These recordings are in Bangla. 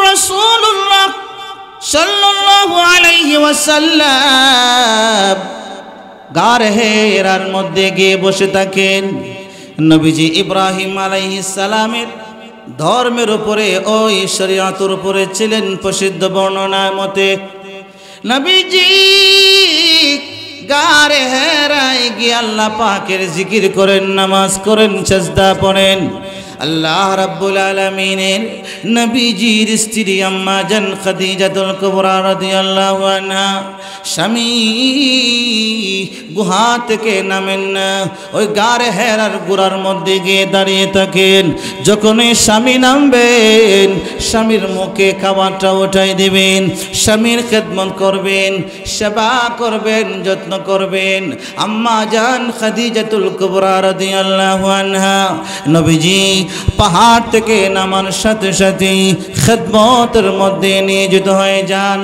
রাসূলুল্লাহ সাল্লাল্লাহু আলাইহি ওয়াসাল্লাম গারে হেরার মধ্যে গিয়ে বসে থাকেন। নবীজি ইব্রাহিম আলাইহিস সালামের ধর্মের উপরে ওই শরীয়তের উপরে ছিলেন। প্রসিদ্ধ বর্ণনার মতে নবীজি গারে হেরায় গিয়ে আল্লাহ পাকের জিকির করেন, নামাজ করেন, সাজদা পড়েন। আল্লাহ রাব্বুল আলামিনের নবীজির স্ত্রী আম্মা জান খাদিজাতুল কুবরা রাদিয়াল্লাহু আনহা স্বামী গুহা থেকে নামেন না, ওই গারে হেরার গুড়ার মধ্যে গিয়ে দাঁড়িয়ে থাকেন। যখনই স্বামী নামবেন স্বামীর মুখে খাবারটা উঠাই দিবেন, স্বামীর খেদমত করবেন, সেবা করবেন, যত্ন করবেন। আম্মা জান খাদিজাতুল কুবরা রাদিয়াল্লাহু আনহা নবীজি পাহাড় থেকে নামার সাথে সাথে খেদমতের মধ্যে নিয়োজিত হয়ে যান।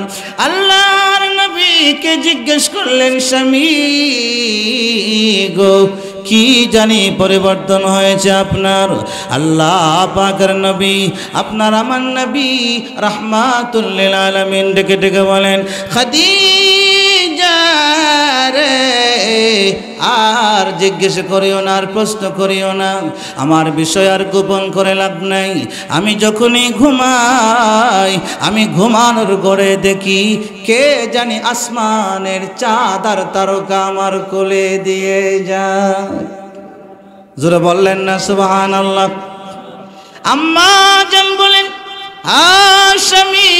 আল্লাহর নবীকে জিজ্ঞেস করলেন, স্বামী গো কি জানি পরিবর্তন হয়েছে আপনার? আল্লাহ পাকের নবী, আপনার আমার নবী রাহমাতুল লিল আলামিন ডেকে ডেকে বলেন, খাদিজা রে আর জিজ্ঞেস করিও না, আর প্রশ্ন করিও না, আমার বিষয় আর গোপন করে লাভ নাই। আমি যখনই ঘুমাই, আমি ঘুমানোর ঘরে দেখি কে জানি আসমানের চাঁদ আর তারকা আমার কোলে দিয়ে যায়। জোরে বললেন না সুবহানাল্লাহ? আম্মা জান বলেন, স্বামী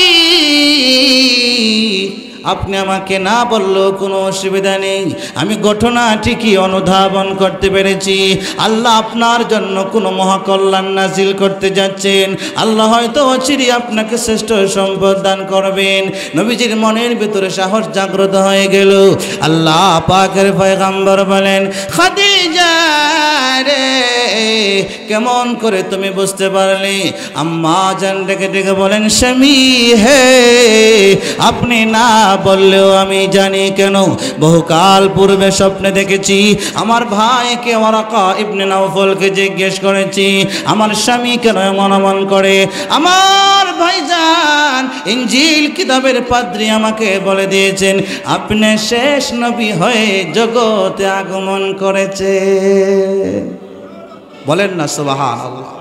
আপনি আমাকে না বললেও কোনো অসুবিধা নেই, আমি ঘটনা ঠিকই অনুধাবন করতে পেরেছি। আল্লাহ আপনার জন্য কোনো মহাকল্যাণ নাজিল করতে যাচ্ছেন। আল্লাহ হয়তো অচিরেই আপনাকে শ্রেষ্ঠ সম্পদ দান করবেন। নবীজির মনের ভিতরে সাহস জাগ্রত হয়ে গেল। আল্লাহ পাকের পয়গম্বর বলেন, খাদিজা রে কেমন করে তুমি বুঝতে পারলে? আম্মা জান ডেকে ডেকে বলেন, স্বামী হে আপনি না বললেও আমি জানি। কেন? বহুকাল পূর্বে স্বপ্নে দেখেছি আমার ভাইকে ওয়ারাকা ইবনে নাওফলকে জিজ্ঞেস করেছি আমার স্বামী কেন এমন এমন করে। আমার ভাইজান ইনজিল কিতাবের পাদ্রী আমাকে বলে দিয়েছেন আপনি শেষ নবী হয়ে জগতে আগমন করেছে। বলেন না সুবহানাল্লাহ।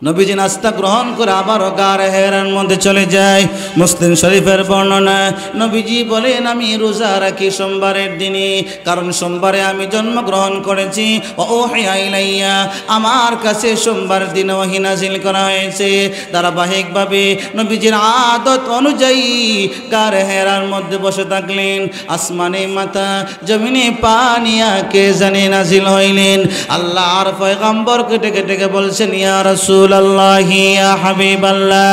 নবীজি নাস্তা গ্রহণ করে আবারও গারে হেরার মধ্যে চলে যায়। মুসলিম শরীফের বর্ণনা, নবীজি বলেন আমি রোজা রাখি সোমবারের দিনে, কারণ সোমবারে আমি জন্মগ্রহণ করেছি। ওহিয়া ইলাইয়া, আমার কাছে সোমবার দিন ওহী নাযিল করা হয়েছে। ধারাবাহিকভাবে নবীজির আদত অনুযায়ী গারে হেরার মধ্যে বসে থাকলেন। আসমানে মাথা, জমিনে পানিয়া কে জানে নাযিল হইলেন। আল্লাহর পয়গম্বরকে ডেকে ডেকে বলছেন, ইয়া রাসূল আল্লাহি ইয়া হাবিবাল্লাহ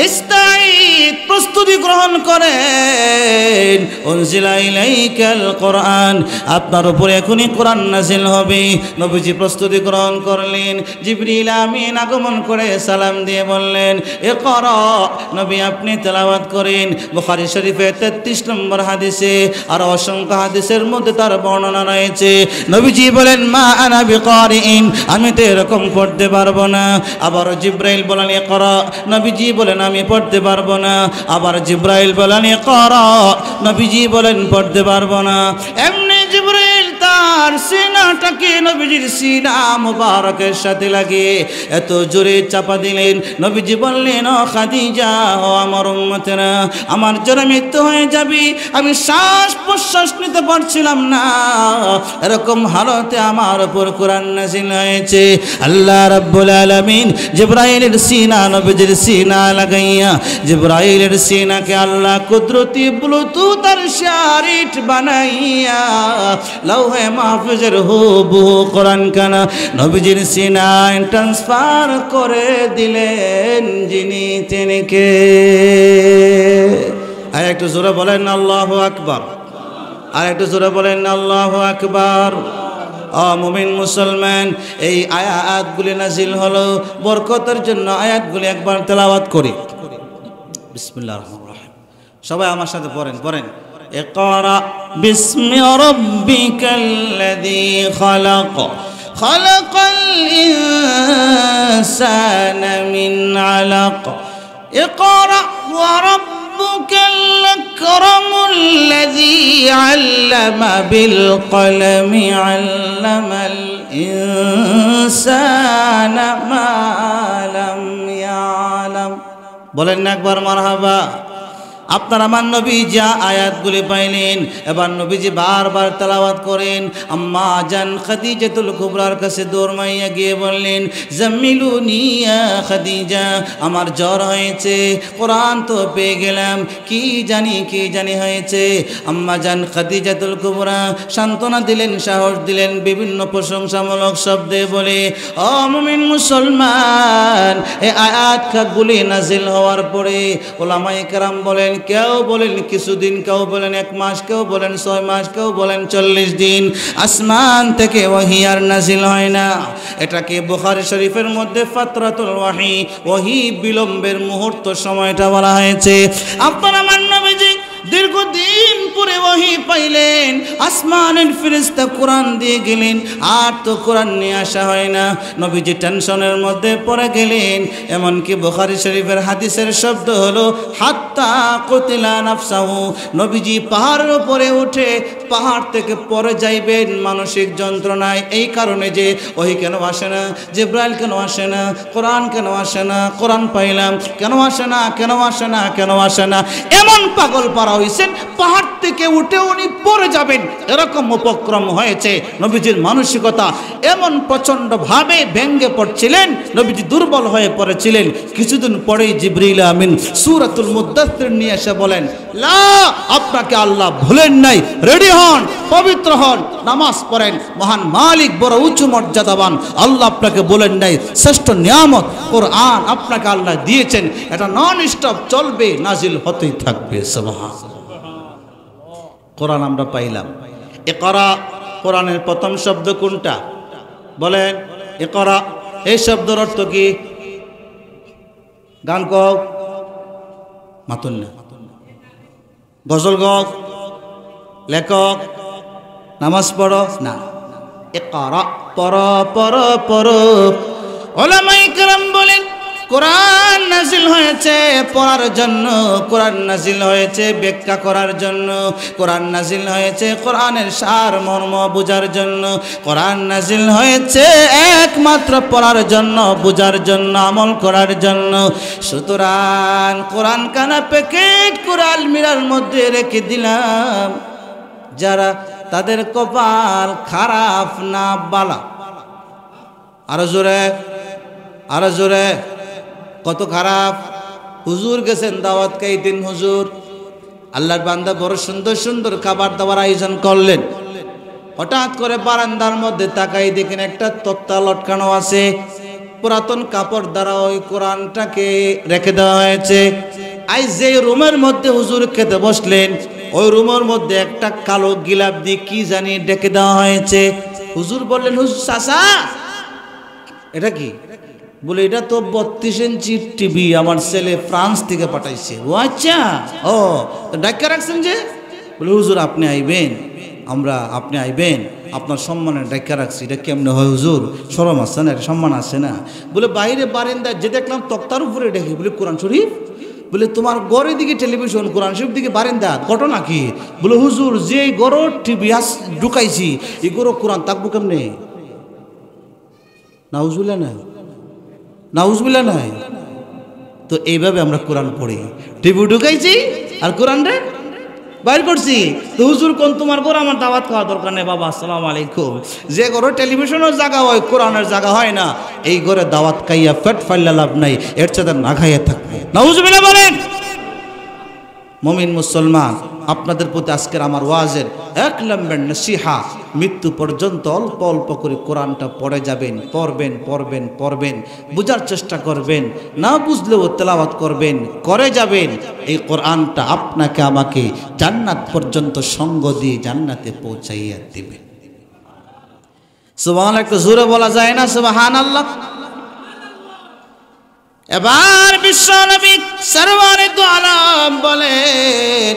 ইস্তাঈদ, প্রস্তুতি গ্রহণ করেন। উনজিলা ইলাইকাল কোরআন, আপনার উপরে এখনই কোরআন নাযিল হবে। নবীজি প্রস্তুতি গ্রহণ করলেন। জিবরিল আমিন আগমন করে সালাম দিয়ে বললেন, ইকরা, নবী আপনি তেলাওয়াত করেন। বুখারী শরীফে 33 নম্বর হাদিসে আর অসংখ্য হাদিসের মধ্যে তার বর্ণনা রয়েছে। নবীজি বলেন, মা আনা বিকারিইন, আমি তো এরকম পড়তে পারবো না। আবার জিবরাইল বলেন ইকরা, নবীজি বলেন আমি পড়তে পারবো না। আবার জিবরাইল বলেন ইকরা, নবীজি বলেন পড়তে পারবো না। এমনি জিবরাইল তার সিনাটাকে নবীজির সিনা মুবারকের সাথে লাগিয়ে এত জোরে চাপা দিলেন, নবীজি বললেন, ও খাদিজা, ও আমার উম্মতেরা, আমার জন্য মৃত্যু হয়ে যাবে, আমি শ্বাস প্রশ্বাস নিতে পারছিলাম না। এরকম হালতে আমার উপর কোরআন নাযিল হয়েছে। আল্লাহ রাব্বুল আলামিন জিবরাইলের সিনা নবীজির সিনা লাগাইয়া, জিবরাইলের সিনাকে আল্লাহ কুদরতি ব্লুটুথ আর শারিট বানাইয়া লৌহে মাহফুজের হুবহু কোরআন কানা নবীজির সিনায় ট্রান্সফার করে দিলেন। যিনি তিনি কে? আর একটু জোরে বলেন আল্লাহু আকবার, আর একটু জোরে বলেন আল্লাহু আকবার। মুমিন মুসলমান, এই আয়াতগুলি নাযিল হলো বরকতের জন্য। আয়াতগুলি একবার তেলাওয়াত করি। বিসমিল্লাহির রহমানির রহিম, সবাই আমার সাথে পড়েন পড়েন। ইকরা বিসমি রাব্বিকাল্লাযী খালাক, খালাকাল ইনসানা মিন আলাক, ইকরা ওয়া রাব্বুকাল আকরামুল্লাযী আল্লামা বিল কলমি আল্লামাল ইনসানা মা লাম ইয়ালাম। বলেন না একবার মারহাবা। আপনার আমার নবী যা আয়াতগুলি পাইলেন, এবার নবীজি বারবার তেলাওয়াত করেন। আম্মা জান খাদিজাতুল কুবরার কাছে দৌড় মাইয়া গিয়ে বললেন, জাম্মিলুনি ইয়া খাদিজা, আমার জ্বর হয়েছে, কোরআন তো পেয়ে গেলাম, কি জানি হয়েছে। আম্মা জান খাদিজাতুল কুবরা সান্ত্বনা দিলেন, সাহস দিলেন, বিভিন্ন প্রশংসামূলক শব্দে বলে, ও মুমিন মুসলমান, এই আয়াতগুলি নাজিল হওয়ার পরে ওলামায়ে কেরাম বলেন, কেউ বলেন কিছুদিন, কেউ বলেন 1 মাস, কেউ বলেন 6 মাস, কেউ বলেন 40 দিন আসমান থেকে ওহী আর নাজিল হয় না। এটাকে বুখারী শরীফের মধ্যে ফাতরাতুল ওয়াহি, ওহী বিলম্বের মুহূর্ত সময়টা বলা হয়েছে। আপনার আমার নবীজি দীর্ঘদিন পরে ওহী পাইলেন, আসমানের ফেরেশতা কোরআন দিয়ে গেলেন, আর তো কোরআন নিয়ে আসা হয় না। নবীজি টেনশনের মধ্যে পড়ে গেলেন। এমনকি বুখারী শরীফের হাদিসের শব্দ হলো হাত্তা কুতিলা নাফসাহু, নবীজি পাহাড়ের উপরে উঠে পাহাড় থেকে পড়ে যাইবেন মানসিক যন্ত্রণায়। এই কারণে যে ওহী কেন আসে না, জিবরাইল কেন আসে না, কোরআন কেন আসে না, কোরআন পাইলাম কেন আসে না, কেন আসে না, কেন আসে না, এমন পাগল পারা হয়েছেন, পাহাড় থেকে উঠে উনি পড়ে যাবেন, এরকম উপক্রম হয়েছে। নবীজির মানসিকতা এমন প্রচণ্ডভাবে ভেঙ্গে পড়ছিলেন, নবীজি দুর্বল হয়ে পড়েছিলেন। কিছুদিন পরেই জিবরিল আমিন সূরাতুল মুদ্দাসসির নিয়ে এসে বলেন, লা, আপনাকে আল্লাহ ভুলেন নাই, রেডি হন, পবিত্র হন, নামাজ পড়েন। মহান মালিক বড় উঁচু মর্যাদাবান, আল্লাহ আপনাকে বলেন নাই, শ্রেষ্ঠ নিয়ামত কোরআন আপনাকে আল্লাহ দিয়েছেন, এটা নন স্টপ চলবে, নাজিল হতেই থাকবে। সুবহানাল্লাহ। কোরআন আমরা পাইলাম। ইকরা, কোরআনের প্রথম শব্দ কোনটা বলেন? ইকরা, এই শব্দের অর্থ কি? গান গাও, মাতুন না, গজল গাও, লেখক, নামাজ পড়ো না। ইকরা, পড়ো। উলামায়ে কেরাম বলেন, কোরআন নাজিল হয়েছে পড়ার জন্য, কোরআন নাজিল হয়েছে ব্যাখ্যা করার জন্য, কোরআন নাজিল হয়েছে কোরআনের সার মর্ম বোঝার জন্য, কোরআন নাজিল হয়েছে একমাত্র পড়ার জন্য, বোঝার জন্য, আমল করার জন্য। সুতরাং কোরআন কানা প্যাকেট কোরআন মিরার মধ্যে রেখে দিলাম, যারা তাদের কপাল খারাপ না বালা। আরো জোরে, কত খারাপ। হুজুর গেছেন দাওয়াত খাইতেন, হুজুর আল্লাহর বান্দা বড় সুন্দর সুন্দর খাবার দাবার আয়োজন করলেন। হঠাৎ করে বারান্দার মধ্যে তাকাই দেখেন একটা তক্তা লটকানো আছে, পুরাতন কাপড় দ্বারা ওই কোরআনটাকে রেখে দেওয়া হয়েছে। আজ যে রুমের মধ্যে হুজুর খেতে বসলেন, ওই রুমের মধ্যে একটা কালো গিলাপ দিয়ে কি জানি ডেকে দেওয়া হয়েছে। হুজুর বললেন, হুজুর চাচা এটা কি? বলে, এটা তো 32 ইঞ্চি টিভি, আমার ছেলে ফ্রান্স থেকে পাঠাইছে। ও আচ্ছা, ও ডাক্তার রাখছেন যে? বলে, হুজুর আপনি আইবেন, আপনি আইবেন, আপনার সম্মানের ডাক্তার রাখছি। এটা কেমনে হয় হুজুর? শরম আছে না, সম্মান আছে না? বলে, বাইরে বারান্দায় যে দেখলাম তক্তার উপরে ডেকে। বলে, কোরআন শরীফ? বলে, তোমার গড়ের দিকে টেলিভিশন, কোরআন শরীফ দিকে বারান্দা, ঘটনা কি? বলে, হুজুর যে গড় টিভি ঢুকাইছি এই গড় কোরআন থাকবো কেমনে? নাউজুবিল্লাহ নাই। তো এইভাবে আমরা কোরআন পড়ি, টিভি ঢুকাইছি আর কোরআন রে বাইর করছি। তো হুজুর কোন তোমার ঘর, আমার দাওয়াত খাওয়া দরকার নেই বাবা, আসসালামু আলাইকুম। যে ঘরে টেলিভিশনের জায়গা হয়, কোরআনের জায়গা হয় না, এই ঘরে দাওয়াত খাইয়া পেট ফাইলা লাভ নাই, এর চেয়ে না খাইয়া থাকবে। নাউজুবিল্লাহ বলেন। মুমিন মুসলমান, আপনাদের প্রতি আজকের আমার ওয়াজের 1 নম্বর নসিহা, মৃত্যু পর্যন্ত অল্প অল্প করে কোরআনটা পড়ে যাবেন, পড়বেন, বুঝার চেষ্টা করবেন, না বুঝলেও তেলাওয়াত করবেন, করে যাবেন। এই কোরআনটা আপনাকে আমাকে জান্নাত পর্যন্ত সঙ্গ দিয়ে জান্নাতে পৌঁছাইয়া দিবে। সুবহানাল্লাহ, একটু জোরে বলা যায় না সুবহানাল্লাহ? এবার বিশ্বনবী সরওয়ারে দু আলম বলেন,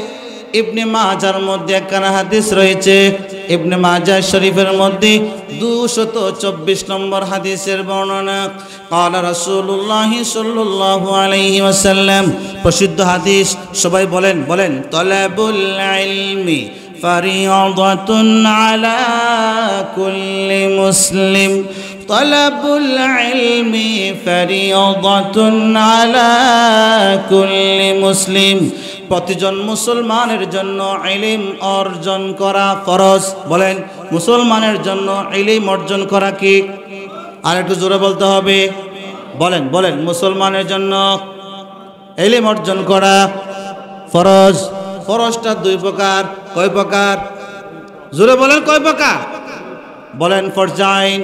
ইবনে মাজার মধ্যে একখানা হাদিস রয়েছে। ইবনে মাজাহ শরীফের মধ্যে 224 নম্বর হাদিসের বর্ণনা قال رسول الله صلى الله عليه وسلم প্রসিদ্ধ হাদিস সবাই বলেন বলেন তলাবুল ইলমি ফারিয়াদাতুন আলা কুল্লি মুসলিম তলাবুল ইলমি ফারিয়াদাতুন আলা কুল্লি মুসলিম প্রতিজন মুসলমানের জন্য ইলম অর্জন করা ফরজ বলেন মুসলমানের জন্য ইলম অর্জন করা কি আর একটু জোরে বলতে হবে বলেন বলেন মুসলমানের জন্য ইলম অর্জন করা ফরজ ফরজটা দুই প্রকার কয় প্রকার জোরে বলেন কয় প্রকার বলেন ফরজাইন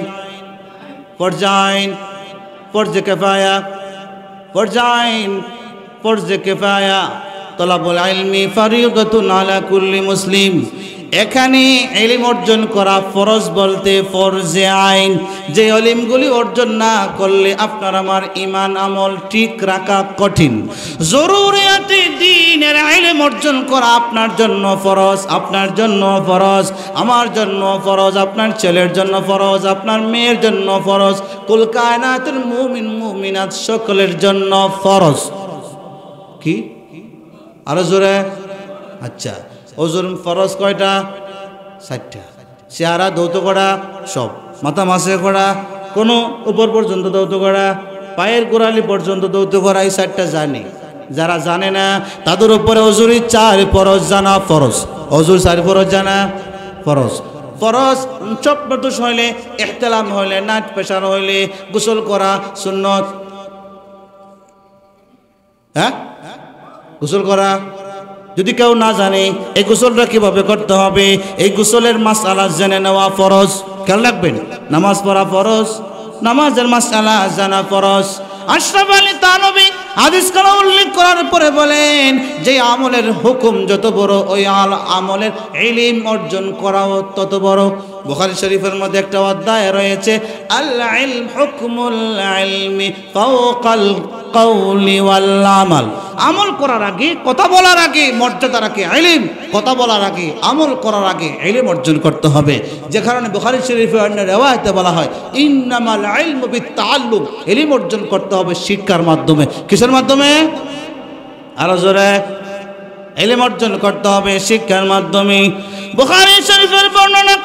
ফরজাইন ফরজে কিফায়া ফরজাইন ফরজে কিফায়া তলাবুল ইলমি ফারিদাতুন আলা কুল্লি মুসলিম এখানে ইলম অর্জন করা ফরজ বলতে ফরজে আইন যে ইলমগুলি অর্জন না করলে আপনার আমার ঈমান আমল ঠিক রাখা কঠিন জরুরিয়াতে দ্বীনের ইলম অর্জন করা আপনার জন্য ফরজ আপনার জন্য ফরজ আমার জন্য ফরজ আপনার ছেলের জন্য ফরজ আপনার মেয়ের জন্য ফরজ কুল কায়নাতের মুমিন মুমিনাত সকলের জন্য ফরজ কি আরো জোরে আচ্ছা ওজুর ফরজ কয়টা 60টা চেহারা দৌত করা সব মাথা মাসে করা কোনো উপর পর্যন্ত দৌত করা পায়ের গোড়ালি পর্যন্ত দৌত করা এই 60টা জানি যারা জানে না তাদের উপরে ওজুরি 4 ফরজ জানা ফরজ ওজুর 4 ফরজ জানা ফরজ ফরজ চটপট হইলে ইহতিলাম হইলে নাট পেশার হইলে গোসল করা সুন্নত হ্যাঁ গোসল করা যদি কেউ না জানে এই গোসলটা কিভাবে করতে হবে এই গোসলের মাসআলা জেনে নেওয়া ফরজ খেয়াল রাখবেন নামাজ পড়া ফরজ নামাজের মাসআলা জানা ফরজ আশরাফ আলী তানবী হাদিস কালা উল্লেখ করার পরে বলেন যে আমলের হুকুম যত বড় ওই আমলের ইলম অর্জন করাও তত বড় বুখারী শরীফের মধ্যে একটা অধ্যায় রয়েছে আল ইলম হুকমুল ইলমি ফাওকাল কওলি ওয়াল আমাল আমল করার আগে কথা বলার আগে মর্যাদা রাখে ইলম কথা বলার আগে আমল করার আগে ইলম অর্জন করতে হবে যে কারণে বুখারী শরীফের অন্য riwayate বলা হয় ইন্নামাল ইলমু বিতাআল্লুম ইলম অর্জন করতে হবে শিক্ষার মাধ্যমে কিসের মাধ্যমে আরো জোরে ইলম অর্জন করতে হবে শিক্ষার মাধ্যমে বুখারী শরীফের বর্ণনা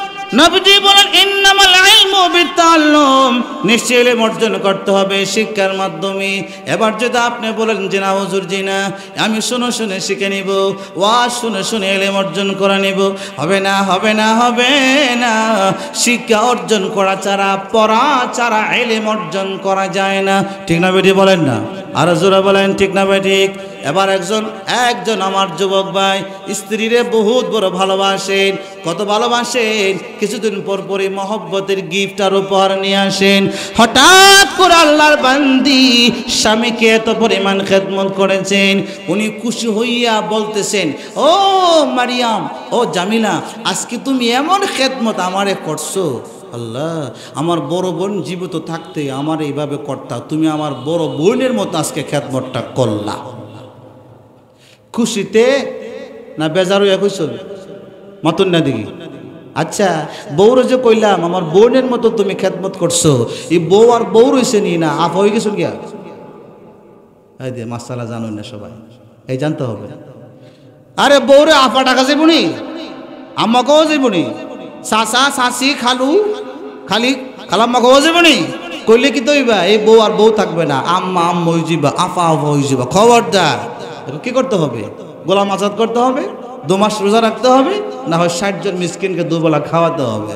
নবীজি বলেন ইন্নামাল ইলমু বিতাআল্লুম নিশ্চয় ইলম অর্জন করতে হবে শিক্ষার মাধ্যমে এবার যদি আপনি বলেন যে না হুজুর জি না আমি শুনে শুনে শিখে নিব ওয়াজ শুনে শুনে ইলম অর্জন করে নিব হবে না হবে না হবে না শিক্ষা অর্জন করা ছাড়া পড়া ছাড়া ইলম অর্জন করা যায় না ঠিক না বেটি বলেন না আর জোরে বলেন ঠিক না বেটি এবার একজন আমার যুবক ভাই স্ত্রীরে বহুত বড় ভালোবাসেন কত ভালোবাসেন কিছুদিন পর পরই মহব্বতের গিফট আর উপহার নিয়ে আসেন হঠাৎ করে আল্লাহর বান্দি স্বামীকে এত পরিমাণ খেদমত করেছেন উনি খুশি হইয়া বলতেছেন ও মারিয়াম ও জামিলা আজকে তুমি এমন খেদমত আমারে করছো আল্লাহ আমার বড় বোন জীবিত থাকতে আমার এইভাবে করতা তুমি আমার বড় বোনের মতো আজকে খেদমতটা করলা খুশিতে না বেজারও একইছ মতন না দেখি আচ্ছা বউর যে কইলাম আমার বোনের মতো তুমি খেদমত করছো এই বউ আর বউ রয়েছে নি না আপ হয়ে গেছো গিয়া এই দে মাসালা জানো না সবাই এই জানতে হবে আরে বউরে আপা টাকা যাবনি আম্মাকেও যাবনি চাচা চাচি খালু খালি খালাম্মাকেও যাবনি কইলে কি তৈবা এই বউ আর বউ থাকবে না আম্মা আম্মা হয়ে যাবা আপা আপা হয়ে যাবা খবরদার কি করতে হবে গোলাম আজাদ করতে হবে 2 মাস রোজা রাখতে হবে না হয় 60 জন মিসকিনকে দুবেলা খাওয়াতে হবে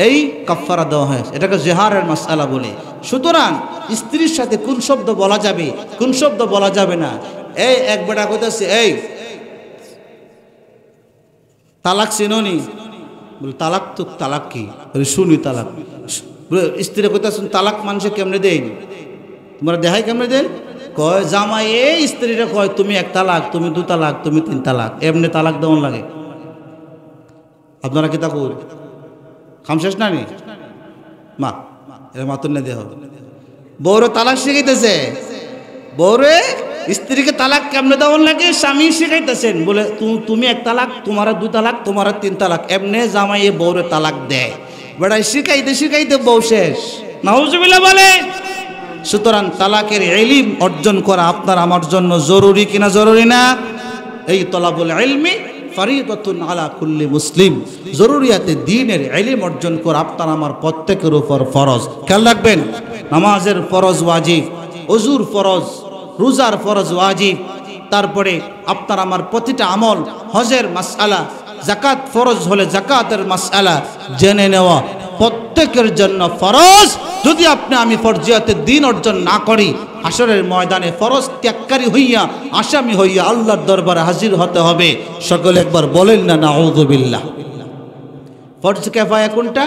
এই কাফারা দেওয়া হয় এটাকে জিহারের মাসআলা বলে সুতরাং স্ত্রীর সাথে কোন শব্দ বলা যাবে কোন শব্দ বলা যাবে না এই এক বেটা কইতাছে এই তালাক চিনোনি বলে তালাক তো তালাক কি শুনি তালাক স্ত্রী কইতাছে তালাক মানুষে কেমনে দেন তোমরা দেখাই কেমনে দেন কয় জামাই এই স্ত্রীরা কয় তুমি 1 তালাক তুমি 2 তালাক তুমি 3 তালাক এমনি তালাক দেওয়ান লাগে আপনারা কি তা কর কাম শেষ না নি মা এর মাতুন না দেহ বউরে তালাক শিখাইতেছে বউরে স্ত্রীকে তালাক কেমনে দেওয়ার লাগে স্বামী শিখাইতেছেন, বলে তুমি এক তালাক, তোমার দুই তালাক, তোমার তিন তালাক, এমনে জামাইয়ে বউরে তালাক দেয়। বেড়াই শিখাইতে শিখাইতে বউ শেষ। নাউজুবিল্লাহ বলে। সুতরাং তালাকের ইলম অর্জন করা আপনার আমার জন্য জরুরি কিনা জরুরি না? এই তলাবুল ইলমি ফরিদাতুন আলা কুল্লি মুসলিম, জরুরিয়াতে দ্বীনের ইলম অর্জন করা আপনার আমার প্রত্যেকের উপর ফরজ। খেয়াল রাখবেন, নামাজের ফরজ ওয়াজিব, ওযুর ফরজ, রোজার ফরজ ওয়াজিব, তারপরে আপনার আমার প্রতিটা আমল, হজের মাসআলা, যাকাত ফরজ হলে যাকাতের মাসআলা জেনে নেওয়া প্রত্যেকের জন্য ফরজ। যদি আপনি আমি ফরজিয়াতে দ্বীন অর্জন না করি, হাসরের ময়দানে ফরজ ত্যাগকারী হইয়া আসামি হইয়া আল্লাহর দরবারে হাজির হতে হবে। সকলে একবার বলেন না নাউযুবিল্লাহ। ফরজ কিফায়া কোনটা?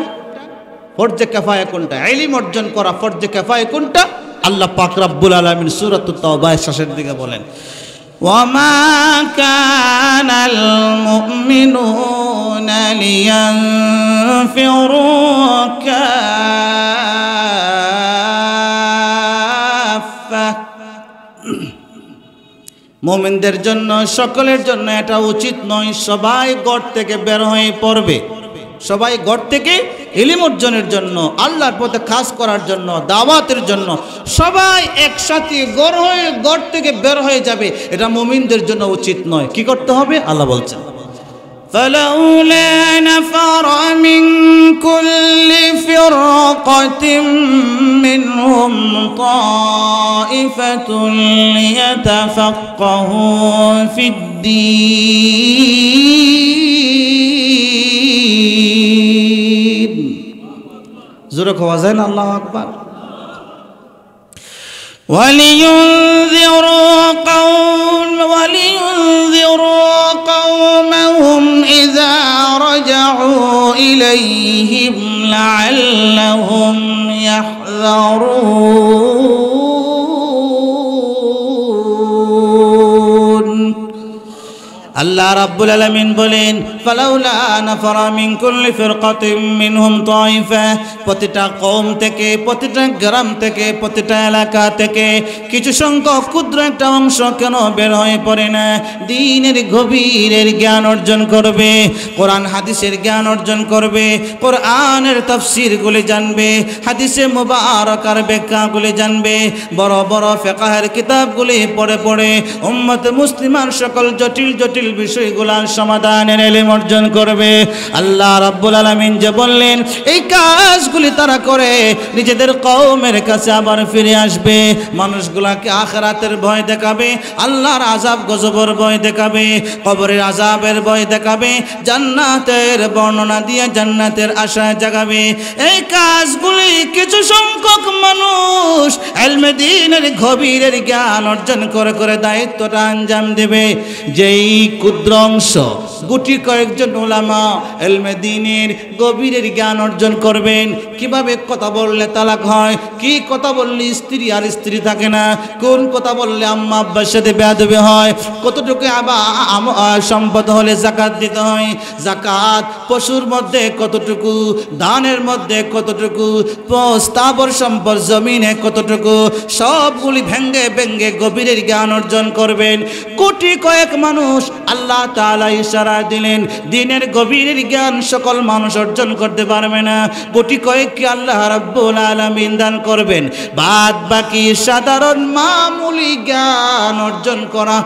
ফরজ কিফায়া কোনটা? ইলম অর্জন করা ফরজ কিফায়া কোনটা? আল্লাহ পাক রব্বুল আলামিন সূরাতুত তাওবা শেষের দিকে বলেন, ওয়ামা কানাল মুমিনুনা লিয়ানফিরু কাফা। মুমিনদের জন্য, সকলের জন্য এটা উচিত নয় সবাই ঘর থেকে বের হয়ে পড়বে, সবাই ঘর থেকে ইলম অর্জনের জন্য, আল্লাহর পথে কাজ করার জন্য, দাওয়াতের জন্য সবাই একসাথে ঘর থেকে বের হয়ে যাবে, এটা মুমিনদের জন্য উচিত নয়। কি করতে হবে? আল্লাহ বলছেন, فلولا نفر من كل فرقة منهم طائفة ليتفقهوا في الدين। জোরে কোয়া যায় না আল্লাহু আকবার। ولينذروا قومهم إذا رجعوا إليهم لعلهم يحذرون। আল্লাহ রাব্বুল আলামিন বলেন, ফালাউলা নাফারা মিন কুল্লি ফিরকাতিন মিনহুম তাইফা, প্রতিটা কওম থেকে, প্রতিটা গ্রাম থেকে, প্রতিটা এলাকা থেকে কিছু সংখ্যক ক্ষুদ্র একটা অংশ কেন বের হয়ে পড়ে না? দ্বীনের গভীরের জ্ঞান অর্জন করবে, কোরআন হাদিসের জ্ঞান অর্জন করবে, কোরআনের তাফসীরগুলি জানবে, হাদিসে মুবারাকার ব্যাখ্যাগুলি জানবে, বড় বড় ফিকহের কিতাবগুলি পড়ে পড়ে উম্মত মুসলিমার সকল জটিল জটিল বিষয়গুলোর সমাধানের ইলম অর্জন করবে। আল্লাহ রাব্বুল আলামিন যে বললেন এই কাজগুলি তারা করে নিজেদের কওমের কাছে আবার ফিরে আসবে, মানুষগুলাকে আখিরাতের ভয় দেখাবে, আল্লাহর আযাব গজবের ভয় দেখাবে, কবরের আযাবের ভয় দেখাবে, জান্নাতের বর্ণনা দিয়ে জান্নাতের আশা জাগাবে। এই কাজগুলি কিছু সংখ্যক মানুষ ইলমে দ্বীনের গভীরের জ্ঞান অর্জন করে করে দায়িত্বটা আঞ্জাম দেবে। যেই ক্ষুদ্র অংশ, গুটি কয়েকজন উলামা ইলমে দ্বীনের গভীরের জ্ঞান অর্জন করবেন, কিভাবে কথা বললে তালাক হয়, কি কথা বললে স্ত্রী আর স্ত্রী থাকে না, কোন কথা বললে আম্মা আব্বার সাথে বেয়াদবি হয়, কতটুকু সম্পদ হলে যাকাত দিতে হয়, যাকাত পশুর মধ্যে কতটুকু, দানের মধ্যে কতটুকু, স্থাবর সম্পদ জমিনে কতটুকু, সবগুলি ভেঙ্গে ভেঙ্গে গভীরের জ্ঞান অর্জন করবেন। কোটি কয়েক মানুষ আল্লাহ তাআলা ইশারা দিলেন, দ্বীনের গভীরের জ্ঞান সকল মানুষ অর্জন করতে পারবে না, কোটি কয়েককে আল্লাহ রাব্বুল আলামিন দান করবেন। বাদ বাকি সাধারণ মামুলি জ্ঞান অর্জন করা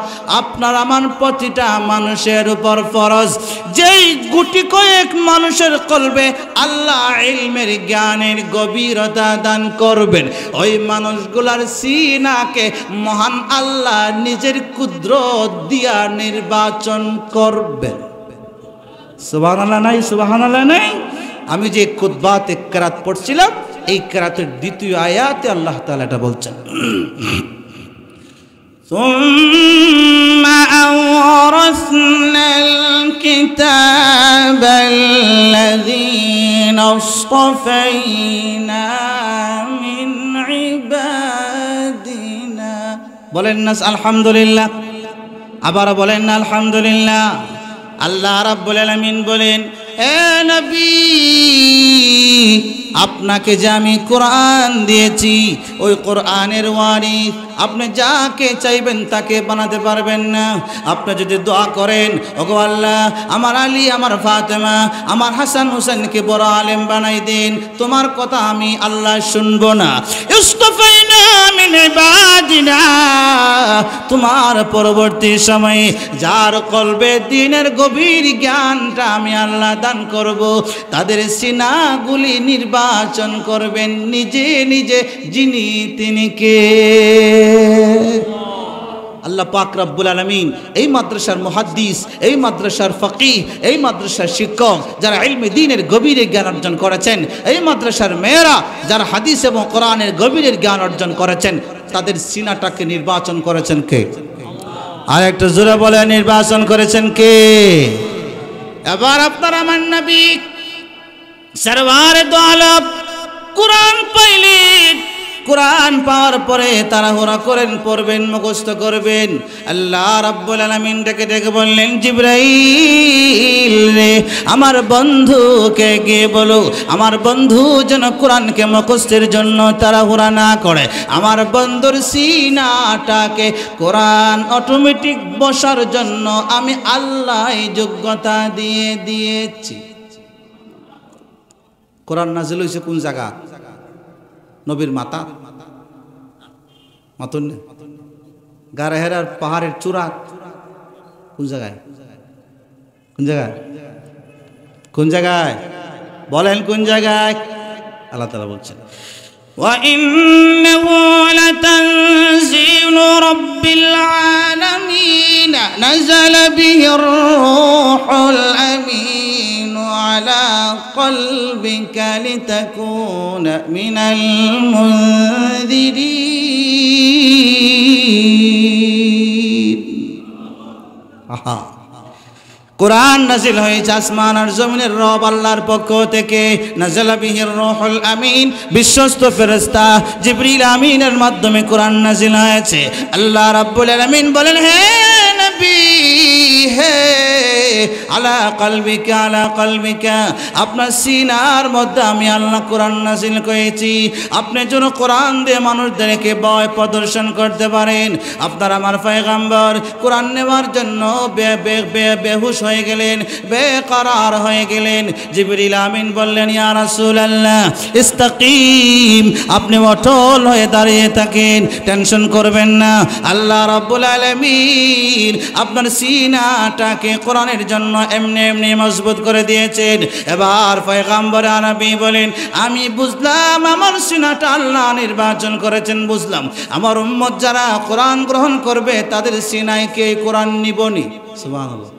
আপনার আমার প্রতিটা মানুষের উপর ফরজ। যেই গুটি কয়েক মানুষের কলবে আল্লাহ ইলমের জ্ঞানের গভীরতা দান করবেন, ওই মানুষগুলার সিনাকে মহান আল্লাহ নিজের কুদরত দিয়া নির্বাচন করবেন। সুবহানাল্লাহ নাই? সুবহানাল্লাহ নাই? আমি যে খুতবাতে কেরাত পড়ছিলাম, এই কেরাতের দ্বিতীয় আয়াতে আল্লাহ তাআলা এটা বলছেন, সুম্মা আওরাসনাল কিতাবাল্লাযীনা আসতাফাইনা মিন ইবাদিনা। বলেন না আলহামদুলিল্লাহ? আবার বলেন না আলহামদুলিল্লাহ? আল্লাহ রাব্বুল আলামিন বলেন, এ নবী আপনাকে যে আমি কোরআন দিয়েছি ওই কোরআনের ওয়ারিস আপনি যাকে চাইবেন তাকে বানাতে পারবেন না। আপনি যদি দোয়া করেন ওগো আল্লাহ আমার আলী আমার ফাতেমা আমার হাসান হোসেনকে বড় আলেম বানাই দিন, তোমার কথা আমি আল্লাহ শুনবো না। ইস্তাফাইনা মিন ইবাদিনা, তোমার পরবর্তী সময়ে যার কলবে দ্বীনের গভীর জ্ঞানটা আমি আল্লাহ দান করব, তাদের সিনাগুলি নির্বাচন করবেন নিজে নিজে যিনি তিনি কে? আল্লাহ পাক রব্বুল আলামিন এই মাদ্রাসার মুহাদ্দিস, এই মাদ্রাসার ফকিহ, এই মাদ্রাসার শিক্ষক যারা ইলমে দ্বীনের গভীরে জ্ঞান অর্জন করেছেন, এই মাদ্রাসার মেয়েরা যারা হাদিস এবং কোরআনের গভীরের জ্ঞান অর্জন করেছেন, তাদের সিনাটাকে নির্বাচন করেছেন কে? আর একটা জোরে বলে নির্বাচন করেছেন কে? এবার আপনার আমার নবী সরওয়ারে দো আলম কোরআন পাইলেন, কোরআন পাওয়ার পরে তাড়াহুড়া করেন পড়বেন মুখস্থ করবেন। আল্লাহ রাব্বুল আলামিন ডেকে ডেকে বললেন জিবরাইল রে আমার বন্ধুকে গিয়ে বলো আমার বন্ধু যেন কোরআনকে মুখস্থের জন্য তাড়াহুড়া না করে, আমার বন্ধুর সিনাটাকে কোরআন অটোমেটিক বসার জন্য আমি আল্লাহ যোগ্যতা দিয়ে দিয়েছি। কোরআন নাজিল হয়েছে কোন জায়গা? নবীর মাতা মাতুন গারাহেরার পাহাড়ের চূড়া কোন জায়গায়? কোন জায়গায়? কোন জায়গায় বলেন? কোন জায়গায়? আল্লাহ তাআলা বলছেন وَإِنَّهُ لَتَنزِيلُ رَبِّ الْعَالَمِينَ نَزَلَ بِهِ الرُّوحُ الْأَمِينُ عَلَى قَلْبِكَ لِتَكُونَ مِنَ الْمُنذِرِينَ। কোরআন নাজিল হয়েছে আসমান আর জমিনের রব আল্লাহর পক্ষ থেকে। নাযালা বিহির রূহুল আমিন, বিশ্বস্ত ফেরেশতা জিবরিল আমিনের মাধ্যমে কোরআন নাজিল হয়েছে। আল্লাহ রাব্বুল আলামিন বলেন হে নবী হে আলা কলবিকা আলা কলবিকা, আপনার সিনার মধ্যে আমি আল্লাহ কোরআন নাজিল করেছি আপনি যেন কোরআন দিয়ে মানুষদেরকে ভয় প্রদর্শন করতে পারেন। আপনার আমার পয়গম্বর কোরআন নেওয়ার জন্য বেহুশ হয়ে গেলেন, বেকরার হয়ে গেলেন। জিবরিল আমিন বললেন ইয়া রাসূলুল্লাহ ইস্তাকিম, আপনি অটল হয়ে দাঁড়িয়ে থাকেন, টেনশন করবেন না। আল্লাহ রাব্বুল আলামিন আপনার সিনাটাকে কোরআনের জন্য এমনি এমনি মজবুত করে দিয়েছেন। এবার পয়গম্বর আরবি বলেন আমি বুঝলাম আমার সিনাটা আল্লাহ নির্বাচন করেছেন, বুঝলাম আমার উম্মত যারা কোরআন গ্রহণ করবে তাদের সিনায় কে কোরআন নিবনি। সুবহানাল্লাহ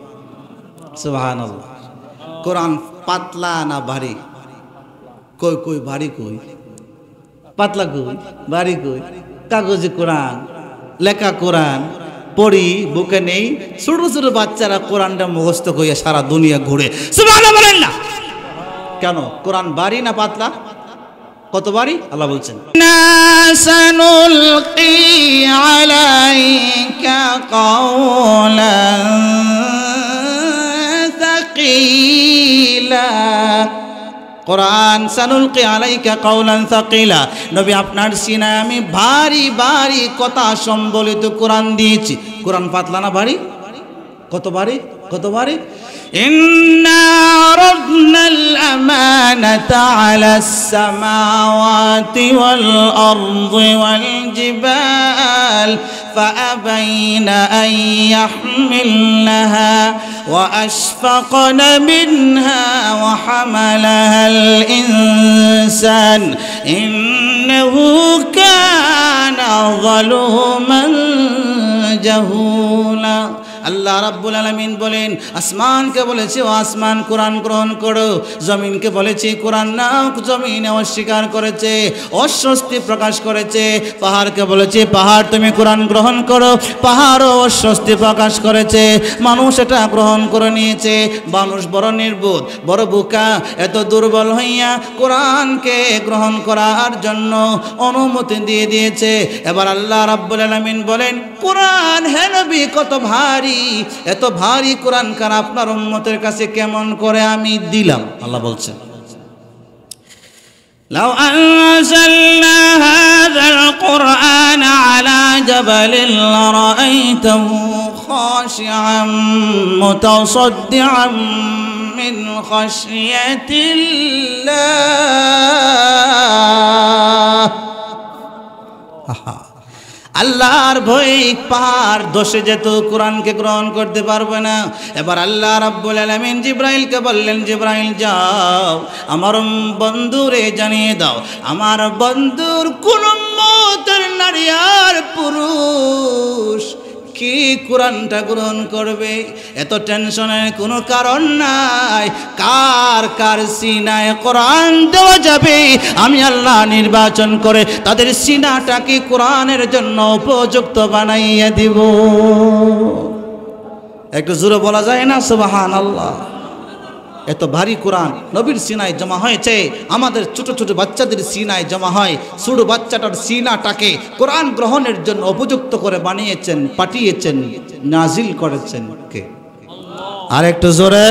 সুবহানাল্লাহ। কোরআন পাতলা না ভারী? কই কই ভারী কই? পাতলা কই ভারী কই? কাগজে কোরআন লেখা কোরআন পড়ি বুকে নেই, ছোট ছোট বাচ্চারা কোরআনটা মুখস্থ কইয়া সারা দুনিয়া ঘুরে। সুবহানাল্লাহ বলেন না কেন? কোরআন ভারী না পাতলা? কত ভারী? আল্লাহ বলছেন নাসানুলকি আলাইকা কাওলান সাকিলা। কোরআন সানুলকি আলাইকা কাওলান সাকিলা, নবী আপনার সিনায় আমি ভারী ভারী কথা সম্বলিত কোরআন দিয়েছি। কোরআন পাতলা না ভারী? কত ভারী? কত ভারী? ইন্না আরাদনাল আমানাতা আলাস সামাওয়াতি ওয়াল আরদি ওয়াল জিবাল ফাআবাইনা আন ইয়াহমিলনাহা ওয়া আশফাকনা মিনহা ওয়া হামালাহাল ইনসান ইন্নাহু কানা যালুমান জাহুলা। আল্লাহ রাব্বুল আলামিন বলেন আসমানকে বলেছে ও আসমান কোরআন গ্রহণ করো, জমিনকে বলেছে কোরআন নাও, জমিন অস্বীকার করেছে, অস্বস্তি প্রকাশ করেছে। পাহাড়কে বলেছে পাহাড় তুমি কোরআন গ্রহণ করো, পাহাড়ও অস্বস্তি প্রকাশ করেছে। মানুষ এটা গ্রহণ করে নিয়েছে। মানুষ বড় নির্বোধ, বড় বোকা, এত দুর্বল হইয়া কোরআনকে গ্রহণ করার জন্য অনুমতি দিয়ে দিয়েছে। এবার আল্লাহ রাব্বুল আলামিন বলেন কোরআন হে নবী কত ভারী, এত ভারী কোরআন কার আপনার উম্মতের কাছে কেমন করে আমি দিলাম। আল্লাহ বলছেন লাউ আনজালনা হাযাল কুরআন আলা জাবালিন লারাআইতাহু খাশিআন মুতাসাদ্দিআন মিন খাশিয়াতিল্লাহ। আল্লাহর ভয় পাহাড় দোষে যেত কোরআনকে গ্রহণ করতে পারবে না। এবার আল্লাহ রাব্বুল আলামিন জিব্রাইলকে বললেন, জিব্রাইল যাও আমার বন্ধুরে জানিয়ে দাও, আমার বন্ধুর কোন উম্মতের নারী আর পুরুষ কি কোরআনটা গ্রহণ করবে। এত টেনশনের কোনো কারণ নাই। কার কার সিনায় কোরআন দেওয়া যাবে আমি আল্লাহ নির্বাচন করে তাদের সিনাটাকে কোরআনের জন্য উপযুক্ত বানাইয়া দিব। একটু জোরে বলা যায় না সুবহানাল্লাহ? এত ভারী কোরআন নবীর সিনায় জমা হয়েছে, আমাদের ছোট ছোট বাচ্চাদের সিনায় জমা হয়। ছোট বাচ্চাটার সিনাটাকে কোরআন গ্রহণের জন্য উপযুক্ত করে বানিয়েছেন, পাঠিয়েছেন, নাজিল করেছেন কে? আর একটু জোরে,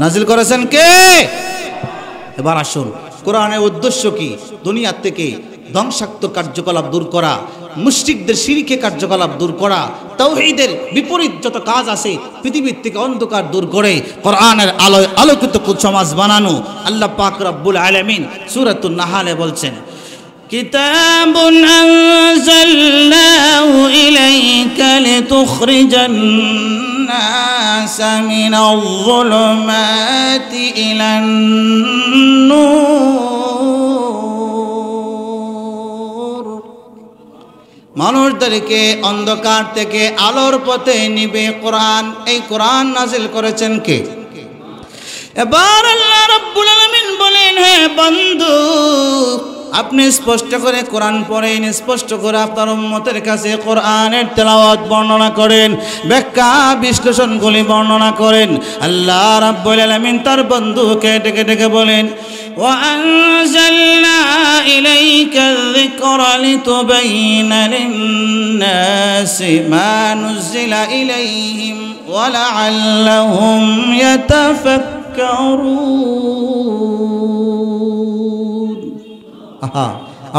নাজিল করেছেন কে? এবার আসুন, কোরআনের উদ্দেশ্য কি? দুনিয়ার থেকে ধ্বংসাত্মক কার্যকলাপ দূর করা, মুশরিকদের শিরকি কার্যকলাপ দূর করা, তাওহীদের বিপরীত যত কাজ আছে পৃথিবীর থেকে অন্ধকার দূর করে কোরআনের আলোয় আলোকিত সমাজ বানানো। আল্লাহ পাক রব্বুল আলামিন সূরাতুন নাহলে বলছেন, কিতাবুন আনজালনাহু ইলাইকা লিতুখরিজান নাসা মিনাল যুলুমাতি ইলান নূর। মানুষদেরকে অন্ধকার থেকে আলোর পথে নিবে কোরআন। এই কোরআন নাজিল করেছেন কে? এবার আল্লাহ রাব্বুল আলামিন বলেন, হে বন্ধু আপনি স্পষ্ট করে কোরআন পড়েন, স্পষ্ট করে আপনার উম্মতের কাছে কোরআনের তেলাওয়াত বর্ণনা করেন, ব্যাখ্যা বিশ্লেষণগুলি বর্ণনা করেন। আল্লাহ রাব্বুল আলামিন তার বন্ধুকে ডেকে ডেকে বলেন, وأنزلنا إليك الذكر لتبين للناس ما نزل إليهم ولعلهم يتفكرون।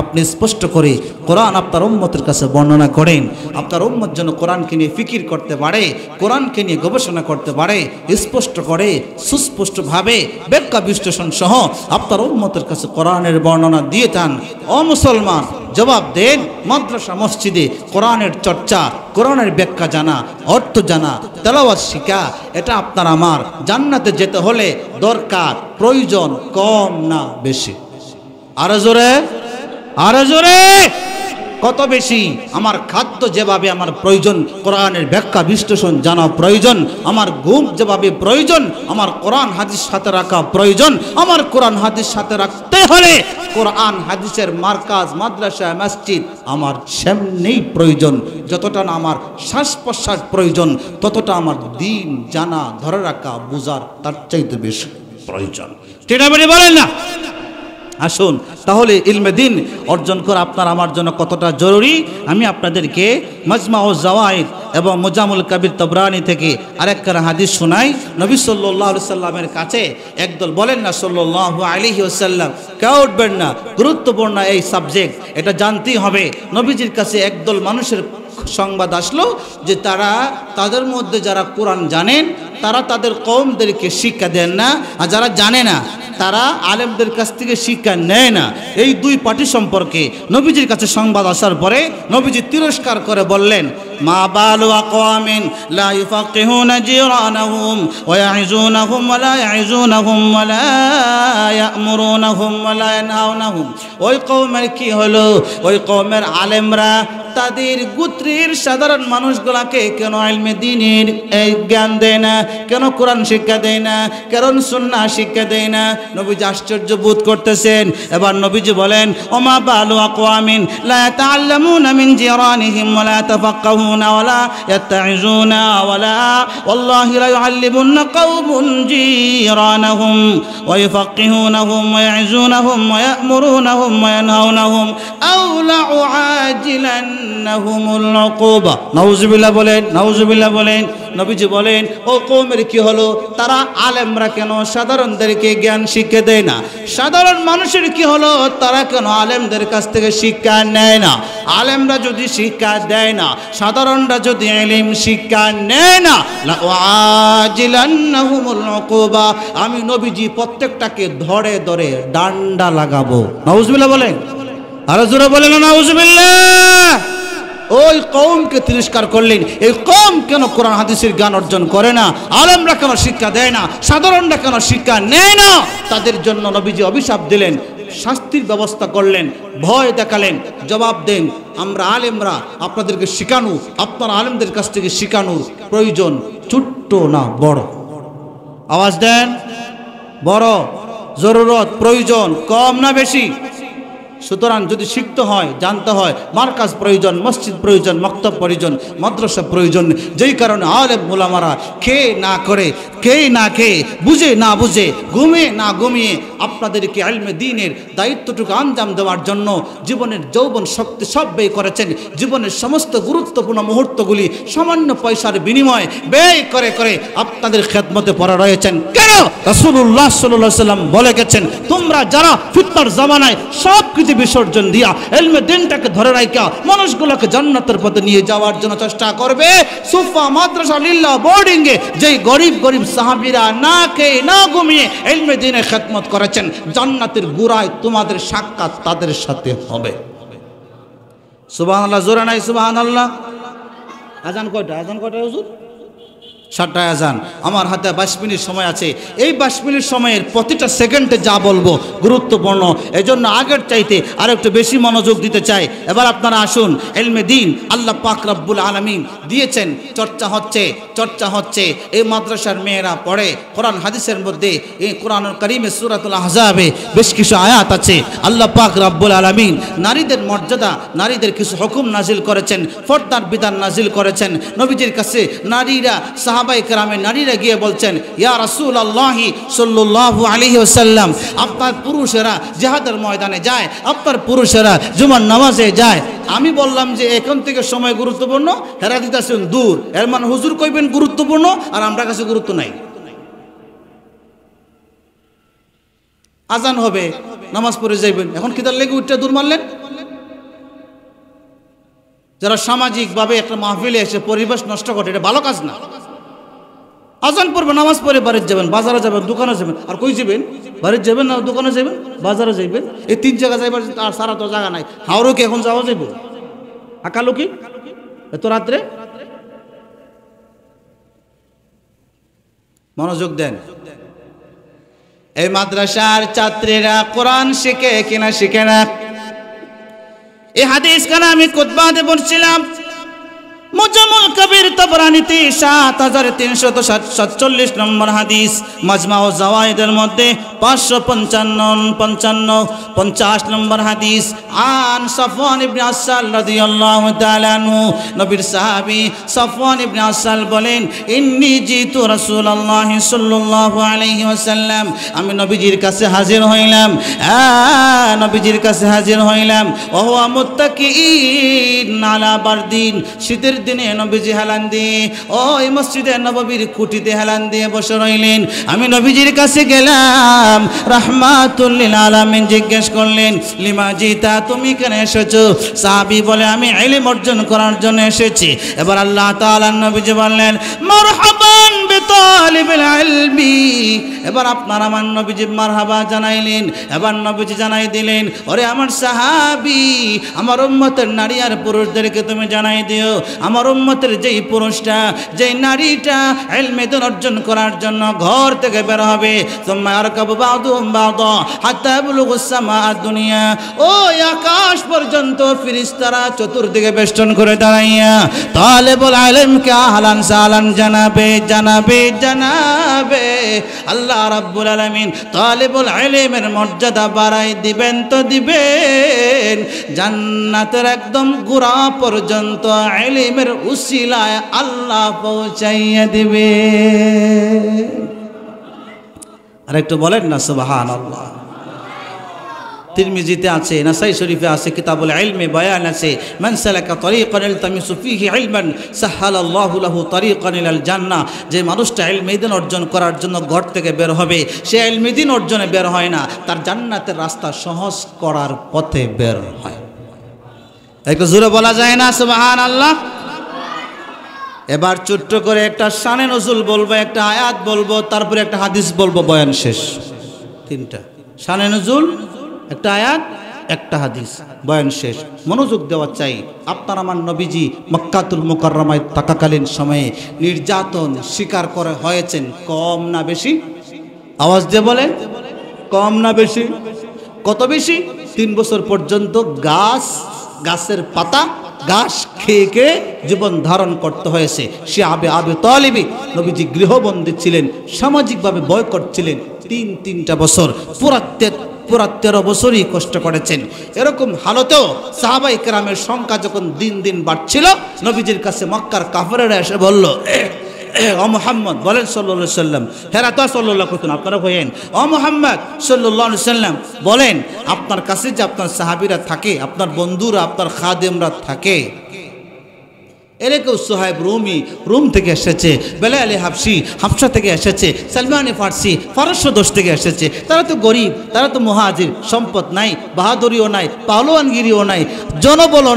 আপনি স্পষ্ট করে কোরআন আপনার উম্মতের কাছে বর্ণনা করেন, আপনার উম্মত যেন কোরআনকে নিয়ে ফিকির করতে পারে, কোরআনকে নিয়ে গবেষণা করতে পারে, স্পষ্ট করে সুস্পষ্টভাবে ব্যাখ্যা বিশ্লেষণ সহ আপনার উম্মতের কাছে কোরআনের বর্ণনা দিয়ে যান। ও মুসলমান, জবাব দেন, মাদ্রাসা মসজিদে কোরআনের চর্চা, কোরআনের ব্যাখ্যা জানা, অর্থ জানা, তেলাওয়াত শিখা, এটা আপনার আমার জান্নাতে যেতে হলে দরকার, প্রয়োজন, কম না বেশি। আরো জোরে, আরো জোরে, কত বেশি? আমার খাদ্য যেভাবে আমার প্রয়োজন, কোরআনের ব্যাখ্যা বিশ্লেষণ জানা প্রয়োজন। আমার ঘুম যেভাবে প্রয়োজন, আমার কোরআন হাদিস সাথে রাখা প্রয়োজন। আমার কোরআন হাদিস সাথে রাখতে হলে কোরআন হাদিসের মারকাজ, মাদ্রাসা, মসজিদ আমার সেমনি প্রয়োজন। যতটা না আমার শ্বাস প্রশ্বাস প্রয়োজন, ততটা আমার দিন জানা, ধরে রাখা, বুঝার তার চাইতে বেশি প্রয়োজন। ঠিক না বলেন না? আসুন তাহলে ইলমে দিন অর্জন করা আপনার আমার জন্য কতটা জরুরি আমি আপনাদেরকে মাজমাউজ জাওয়াইদ এবং মুজামুল কবির তবরানি থেকে আরেকখানা হাদিস শোনাই। নবী সাল্লাল্লাহু আলাইহি সাল্লামের কাছে একদল বলেন না সাল্লাল্লাহু আলাইহি ওয়াসাল্লাম, কেউ উঠবেন না, গুরুত্বপূর্ণ এই সাবজেক্ট, এটা জানতেই হবে। নবীজির কাছে একদল মানুষের সংবাদ আসলো যে তাদের মধ্যে যারা কোরআন জানেন তারা তাদের কওমদেরকে শিক্ষা দেন না, আর যারা জানে না তারা আলেমদের কাছ থেকে শিক্ষা নেয় না। এই দুই পার্টি সম্পর্কে নবীজির কাছে সংবাদ আসার পরে নবীজি তিরস্কার করে বললেন, মা বালু আকওয়ামিন লা ইউফাকিহুনা জিরানাহুম ওয়া ইয়াইজুনাহুম ওয়া লা ইয়াইজুনাহুম ওয়া লা ইয়া'মুরুনাহুম ওয়া লা ইয়ানহাউনাহুম। ওই কওমের কি হলো? ওই কওমের আলেমরা তাদের গোত্রের সাধারণ মানুষগুলাকে কেন ইলমে দ্বীনের এই জ্ঞান দেয় না, কেন কোরআন শিক্ষা দেয় না, কেন সুন্নাহ শিক্ষা দেয় না? নবীজি আশ্চর্য বোধ করতেছেন। এবার নবীজি বলেন, ওমা বালু আকওয়ামিন লা ইয়াতাআল্লামুনা মিন জিরানিহিম ওয়া লা ইয়াতাফাক্কাহুনা ওয়া লা ইয়াত্তাইজুনা ওয়া লা ওয়াল্লাহি লা ইউআল্লিমুনা কওমুন জিরানাহুম ওয়া ইউফাক্কিহুনাহুম ওয়া ইয়াইজুনাহুম ওয়া ইয়া'মুরুনাহুম ওয়া ইয়ানহাউনাহুম আওলা আজিলান নাউজিলান্নাহুমুল উকুবা। নাউজুবিল্লাহ বলেন, নাউজুবিল্লাহ বলেন। নবীজি বলেন, ও কওমের কি হলো, তারা আলেমরা কেন সাধারণদেরকে জ্ঞান শিক্ষা দেয় না? সাধারণ মানুষের কি হলো, তারা কেন আলেমদের কাছ থেকে শিক্ষা নেয় না? আলেমরা যদি শিক্ষা দেয় না, সাধারণরা যদি ইলম শিক্ষা নেয় না, লাউজিলান্নাহুমুল উকুবা, আমি নবীজি প্রত্যেকটাকে ধরে ধরে ডান্ডা লাগাবো। নাউজুবিল্লাহ বলেন, আরো জোরে বলেন নাউজুবিল্লাহ। ওই কওমকে তিরস্কার করলেন, এই কওম কেন কোরআন হাদিসের জ্ঞান অর্জন করে না? আলেমরা কেন শিক্ষা দেয় না? সাধারণরা কেন শিক্ষা নেয় না? তাদের জন্য নবীজি অভিশাপ দিলেন, শাস্তির ব্যবস্থা করলেন, ভয় দেখালেন। জবাব দেন, আমরা আলেমরা আপনাদেরকে শিখানো, আপনারা আলেমদের কাছ থেকে শিখানোর প্রয়োজন ছোট্ট না বড়? আওয়াজ দেন, বড়, জরুরত, প্রয়োজন কম না বেশি? সুতরাং যদি শিখতে হয়, জানতে হয়, মারকাজ প্রয়োজন, মসজিদ প্রয়োজন, মক্তব প্রয়োজন, মাদ্রাসা প্রয়োজন। যেই কারণে আলেম উলামারা খেয়ে না করে, খেয়ে না খেয়ে, বুঝে না বুঝে, ঘুমিয়ে না ঘুমিয়ে আপনাদেরকে ইলমে দ্বীনের দায়িত্বটুকু আঞ্জাম দেওয়ার জন্য জীবনের যৌবন শক্তি সব ব্যয় করেছেন। জীবনের সমস্ত গুরুত্বপূর্ণ মুহূর্তগুলি সামান্য পয়সার বিনিময়ে ব্যয় করে করে আপনাদের খেদমতে পড়া রয়েছেন। কেন? রাসূলুল্লাহ সাল্লাল্লাহু আলাইহি ওয়াসাল্লাম বলে গেছেন, তোমরা যারা ফিতনার জামানায় সব বিসর্জন দিয়া ইলমে দ্বীনটাকে ধরে রাখা মানুষগুলোকে জান্নাতের পথে নিয়ে যাওয়ার জন্য চেষ্টা করবে, সুফা মাদ্রাসা লিল্লাহ বোর্ডিং এ যেই গরিব গরিব সাহাবীরা না খেয়ে না ঘুমিয়ে ইলমে দ্বীনের খেদমত করেছেন, জান্নাতের গুড়ায় তোমাদের সাক্ষাৎ তাদের সাথে হবে। সুবহানাল্লাহ, জোরে নাই সুবহানাল্লাহ। আজান কয়টা? আজান কয়টা হুজুর? 7টায় আজান। আমার হাতে 22 মিনিট সময় আছে। এই 22 মিনিট সময়ের প্রতিটা সেকেন্ডে যা বলবো গুরুত্বপূর্ণ, এজন্য আগের চাইতে আর একটু বেশি মনোযোগ দিতে চাই। এবার আপনারা আসুন, ইলমে দ্বীন আল্লাহ পাক রব্বুল আলামিন দিয়েছেন, চর্চা হচ্ছে। এই মাদ্রাসার মেয়েরা পড়ে। কোরআন হাদিসের মধ্যে এই কোরআনুল কারীমে সূরাতুল আহজাবে বেশ কিছু আয়াত আছে। আল্লাহ পাক রব্বুল আলামিন নারীদের মর্যাদা, নারীদের কিছু হুকুম নাজিল করেছেন, পর্দার বিধান নাজিল করেছেন। নবীজির কাছে নারীরা, সাহাবায়ে কেরামের নারীরা গিয়ে বলছেন, ইয়া রাসূলুল্লাহ সাল্লাল্লাহু আলাইহি ওয়াসাল্লাম, আপনার পুরুষেরা জিহাদের ময়দানে যায়, আপনার পুরুষেরা জুমার নামাজে যায়। আমি বললাম যে এখন থেকে সময় গুরুত্বপূর্ণ, হেরা দিতেছেন দূর। এর মানে হুজুর কইবেন গুরুত্বপূর্ণ আর আমরা কাছে গুরুত্ব নাই। আজান হবে, নামাজ পড়ে যাইবেন, এখন কি তার লেগে উঠতে দূর মারলেন? যারা সামাজিকভাবে একটা মাহফিলে এসে পরিবেশ নষ্ট করে, এটা ভালো কাজ না। আজান পড়বে, নামাজ পড়ে বাড়ির যাবেন, বাজারে যাবেন, দোকানে যাবেন। আর কই যাবেন? বাড়ির যাবেন না দোকানে যাবেন, বাজারে যাইবেন। এই 3 জায়গা যাইবার আর সারা তো জায়গা নাই। হাওড়ও কি এখন যাওয়া যাইব? আকালো কি এত রাত্রে? মনোযোগ দেন। এই মাদ্রাসার ছাত্রীরা কোরআন শিখে কিনা শিখে না? এই হাদিস কানা আমি খুতবাতে বলছিলাম, মুজাম্মুল কবির তাবরানীতে 7347 নম্বর হাদিস, মাজমা ও জাওয়ায়েদের মধ্যে 555 নম্বর হাদিস। আন সাফওয়ান ইবনে আসাল রাদিয়াল্লাহু তাআলা আনহু, নবীর সাহাবী সাফওয়ান ইবনে আসাল বলেন, ইন্নী জিতু রাসূলুল্লাহ সাল্লাল্লাহু আলাইহি ওয়াসাল্লাম, আমি নবীজির কাছে হাজির হইলাম, নবীজির কাছে হাজির হইলাম। ওয়া হুয়া মুত্তাকিইন আলা বারদিন, শীতের দিনে নবীজি হেলান দিয়ে ওই মসজিদে নববীর খুঁটিতে হেলান দিয়ে বসে রইলেন। আমি নবীজির কাছে গেলাম, রাহমাতুল লিল আলামিন জিজ্ঞেস করলেন, লিমা জিতা, তুমি কেন এসেছো? সাহাবী বলে, আমি ইলম অর্জন করার জন্য এসেছি। এবার আল্লাহ তাআলা নবীজি বললেন, মারহাবান বিতালিবিল ইলমি। এবার আপনার আমার নবীজি মারহাবা জানাইলেন। এবার নবীজি জানাই দিলেন, ওরে আমার সাহাবী, আমার উম্মতের নারী আর পুরুষদেরকে তুমি জানাই দিও, আমার উম্মতের যেই পুরুষটা, যেই নারীটা ইলমে দ্বীন অর্জন করার জন্য ঘর থেকে বের হবে, সুম্মা ইয়ারকাবু বা'দুহুম বা'দা হাত্তা ইয়াবলুগুস সামাআদ দুনিয়া, ওই আকাশ পর্যন্ত ফেরেশতারা চতুর্দিকে বেষ্টন করে দাঁড়াইয়া তালেবুল ইলমকে আহলান সাহলান জানাবে। আল্লাহ রাব্বুল আলামিন তালেবুল ইলমের মর্যাদা বাড়াই দিবেন তো দিবেন, জান্নাতের একদম গোড়া পর্যন্ত ইলমের উসিলায় আল্লাহ পৌঁছাইয়া দিবে। আর একটু বলেন না সুবহানাল্লাহ। তিরমিজিতে আছে, নাসাই শরীফে আছে, কিতাবুল ইলমে বয়ান আছে, মান সালাকা তরিকান ইলতামিসু ফীহি ইলমান সাহালাল্লাহু লাহু তরিকান ইলাল জান্নাহ। যে মানুষটা ইলমে দ্বীন অর্জন করার জন্য ঘর থেকে বের হবে, সে ইলমে দ্বীন অর্জনে বের হয় না, তার জান্নাতের রাস্তা সহজ করার পথে বের হয়। একটু জোরে বলা যায় না সুবহানাল্লাহ? এবার ছোট্ট করে একটা শানে নজুল বলবো, একটা আয়াত বলবো, তারপরে একটা হাদিস বলবো, বয়ান শেষ। তিনটা শানে নজুল, একটা আয়াত, একটা হাদিস, বয়ান শেষ। মনোযোগ দেওয়া চাই। আপনার আমার নবীজি মক্কাতুল মুকাররমায় থাকাকালীন সময়ে নির্যাতন শিকার করে হয়েছেন, কম না বেশি? আওয়াজ দিয়ে বলেন, কম না বেশি? কত বেশি? 3 বছর পর্যন্ত গাছের পাতা, ঘাস খেয়ে খেয়ে জীবন ধারণ করতে হয়েছে। সে আবু তালিব নবীজি গৃহবন্দী ছিলেন, সামাজিকভাবে বয়কট ছিলেন। 3টা বছর, পুরা 13 বছরই কষ্ট করেছেন। এরকম হালতেও সাহাবায়ে কেরামের সংখ্যা যখন দিন দিন বাড়ছিল, নবীজির কাছে মক্কার কাফেররা এসে বলল, ও মুহাম্মদ বলেন সাল্লাল্লাহু আলাইহি সাল্লাম, হেরা তো সাল্লাল্লাহু করতেন, আপনারা কইেন ও মুহাম্মদ সাল্লাল্লাহু আলাইহি সাল্লাম, বলেন আপনার কাছে যে আপনার সাহাবীরা থাকে, আপনার বন্ধুরা, আপনার খাদেমরা থাকে, এরকম সোহাইব রুমি রুম থেকে এসেছে, বেলাল হাবশি হাবশা থেকে এসেছে, সালমান ফার্সি ফারস্য দেশ থেকে এসেছে, তারা তো গরিব, তারা তো মুহাজির, সম্পদ নাই, বাহাদুরিও নাই, পাহলোয়ানগিরিও নাই, জনবলও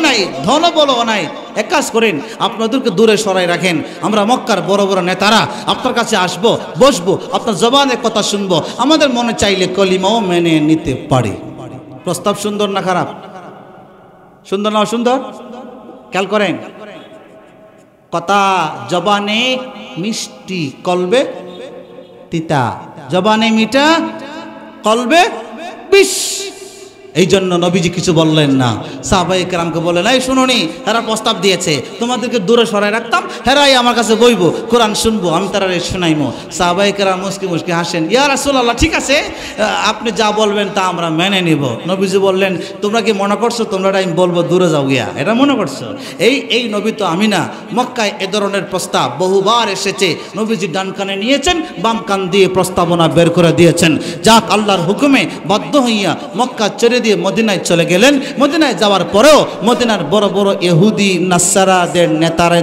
নাই, ধনবলও নাই। এক কাজ করেন, আপনাদেরকে দূরে সরাই রাখেন, আমরা মক্কার বড় বড় নেতারা আপনার কাছে আসবো, বসবো, আপনার জবানের কথা শুনবো, আমাদের মনে চাইলে কলিমাও মেনে নিতে পারি। প্রস্তাব সুন্দর না খারাপ? সুন্দর না অসুন্দর? খেয়াল করেন, কথা জবানে মিষ্টি, কলবে তিতা, জবানে মিঠা, কলবে বিষ। এই জন্য নবীজি কিছু বললেন না, সাহাবায়ে কেরামকে বললেন, এই শুনুনি, হেরা প্রস্তাব দিয়েছে, তোমাদেরকে দূরে সরাই রাখতাম, হেরাই আমার কাছে বইবো, কোরআন শুনবো, আমি তারা শোনাইমো। সাহাবায়ে কেরাম মুস্কি মুস্কি হাসেন, ইয়া রাসূলুল্লাহ, ঠিক আছে, আপনি যা বলবেন তা আমরা মেনে নিব। নবীজি বললেন, তোমরা কি মনে করছো তোমরা আমি বলবো দূরে যাও গিয়া, এটা মনে করছো? এই নবী তো আমি না। মক্কায় এ ধরনের প্রস্তাব বহুবার এসেছে, নবীজি ডান কানে নিয়েছেন, বাম কান দিয়ে প্রস্তাবনা বের করে দিয়েছেন। যাক, আল্লাহর হুকুমে বাধ্য হইয়া মক্কা ছেড়ে দিয়ে মদিনায় চলে গেলেন। মদিনায় যাওয়ার পরেও মদিনার বড় বড় ইহুদি নাসারাদের নেতারা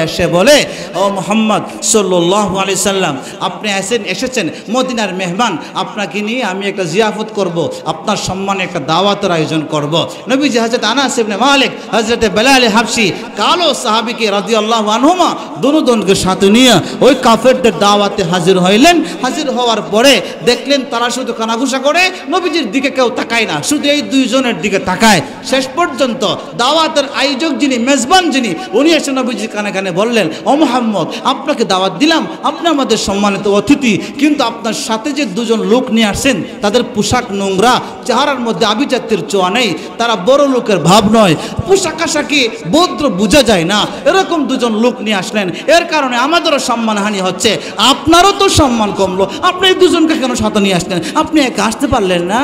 এসে বলে, ও মুহাম্মদ সাল্লাল্লাহু আলাইহি সাল্লাম, আপনি এসেছেন মদিনার মেহমান, আপনাকে নিয়ে আমি একটা জিয়াফত করব, আপনার সম্মানে একটা দাওয়াতের আয়োজন করব। নবীজি হযরত আনাস ইবনে মালিক, হযরত বেলাল হাবশি, কালো সাহাবীকে রাদিয়াল্লাহু আনহুমা দুজনকে সাথে নিয়ে ওই কাফেরদের দাওয়াতে হাজির হইলেন। হাজির হওয়ার পরে দেখলেন তারা শুধু কানাঘুষা করে, নবীজির দিকে কেউ তাকায় না, শুধু এই দুইজনের দিকে তাকায়। শেষ পর্যন্ত দাওয়াতের আয়োজক যিনি, মেজবান যিনি, উনি এসে নবীজির কানে কানে বললেন, ও মুহাম্মদ, আপনাকে দাওয়াত দিলাম, আপনি আমাদের সম্মানিত অতিথি, কিন্তু আপনার সাথে যে দুজন লোক নিয়ে আসছেন, তাদের পোশাক নোংরা, চেহারার মধ্যে আভিজাত্যের ছোঁয়া নেই, তারা বড় লোকের ভাব নয়, পোশাক আশাকে ভদ্র বোঝা যায় না, এরকম দুজন লোক নিয়ে আসলেন, এর কারণে আমাদেরও সম্মানহানি হচ্ছে, আপনারও তো সম্মান কমলো, আপনি এই দুজনকে কেন সাথে নিয়ে আসলেন? আপনি একা আসতে পারলেন না?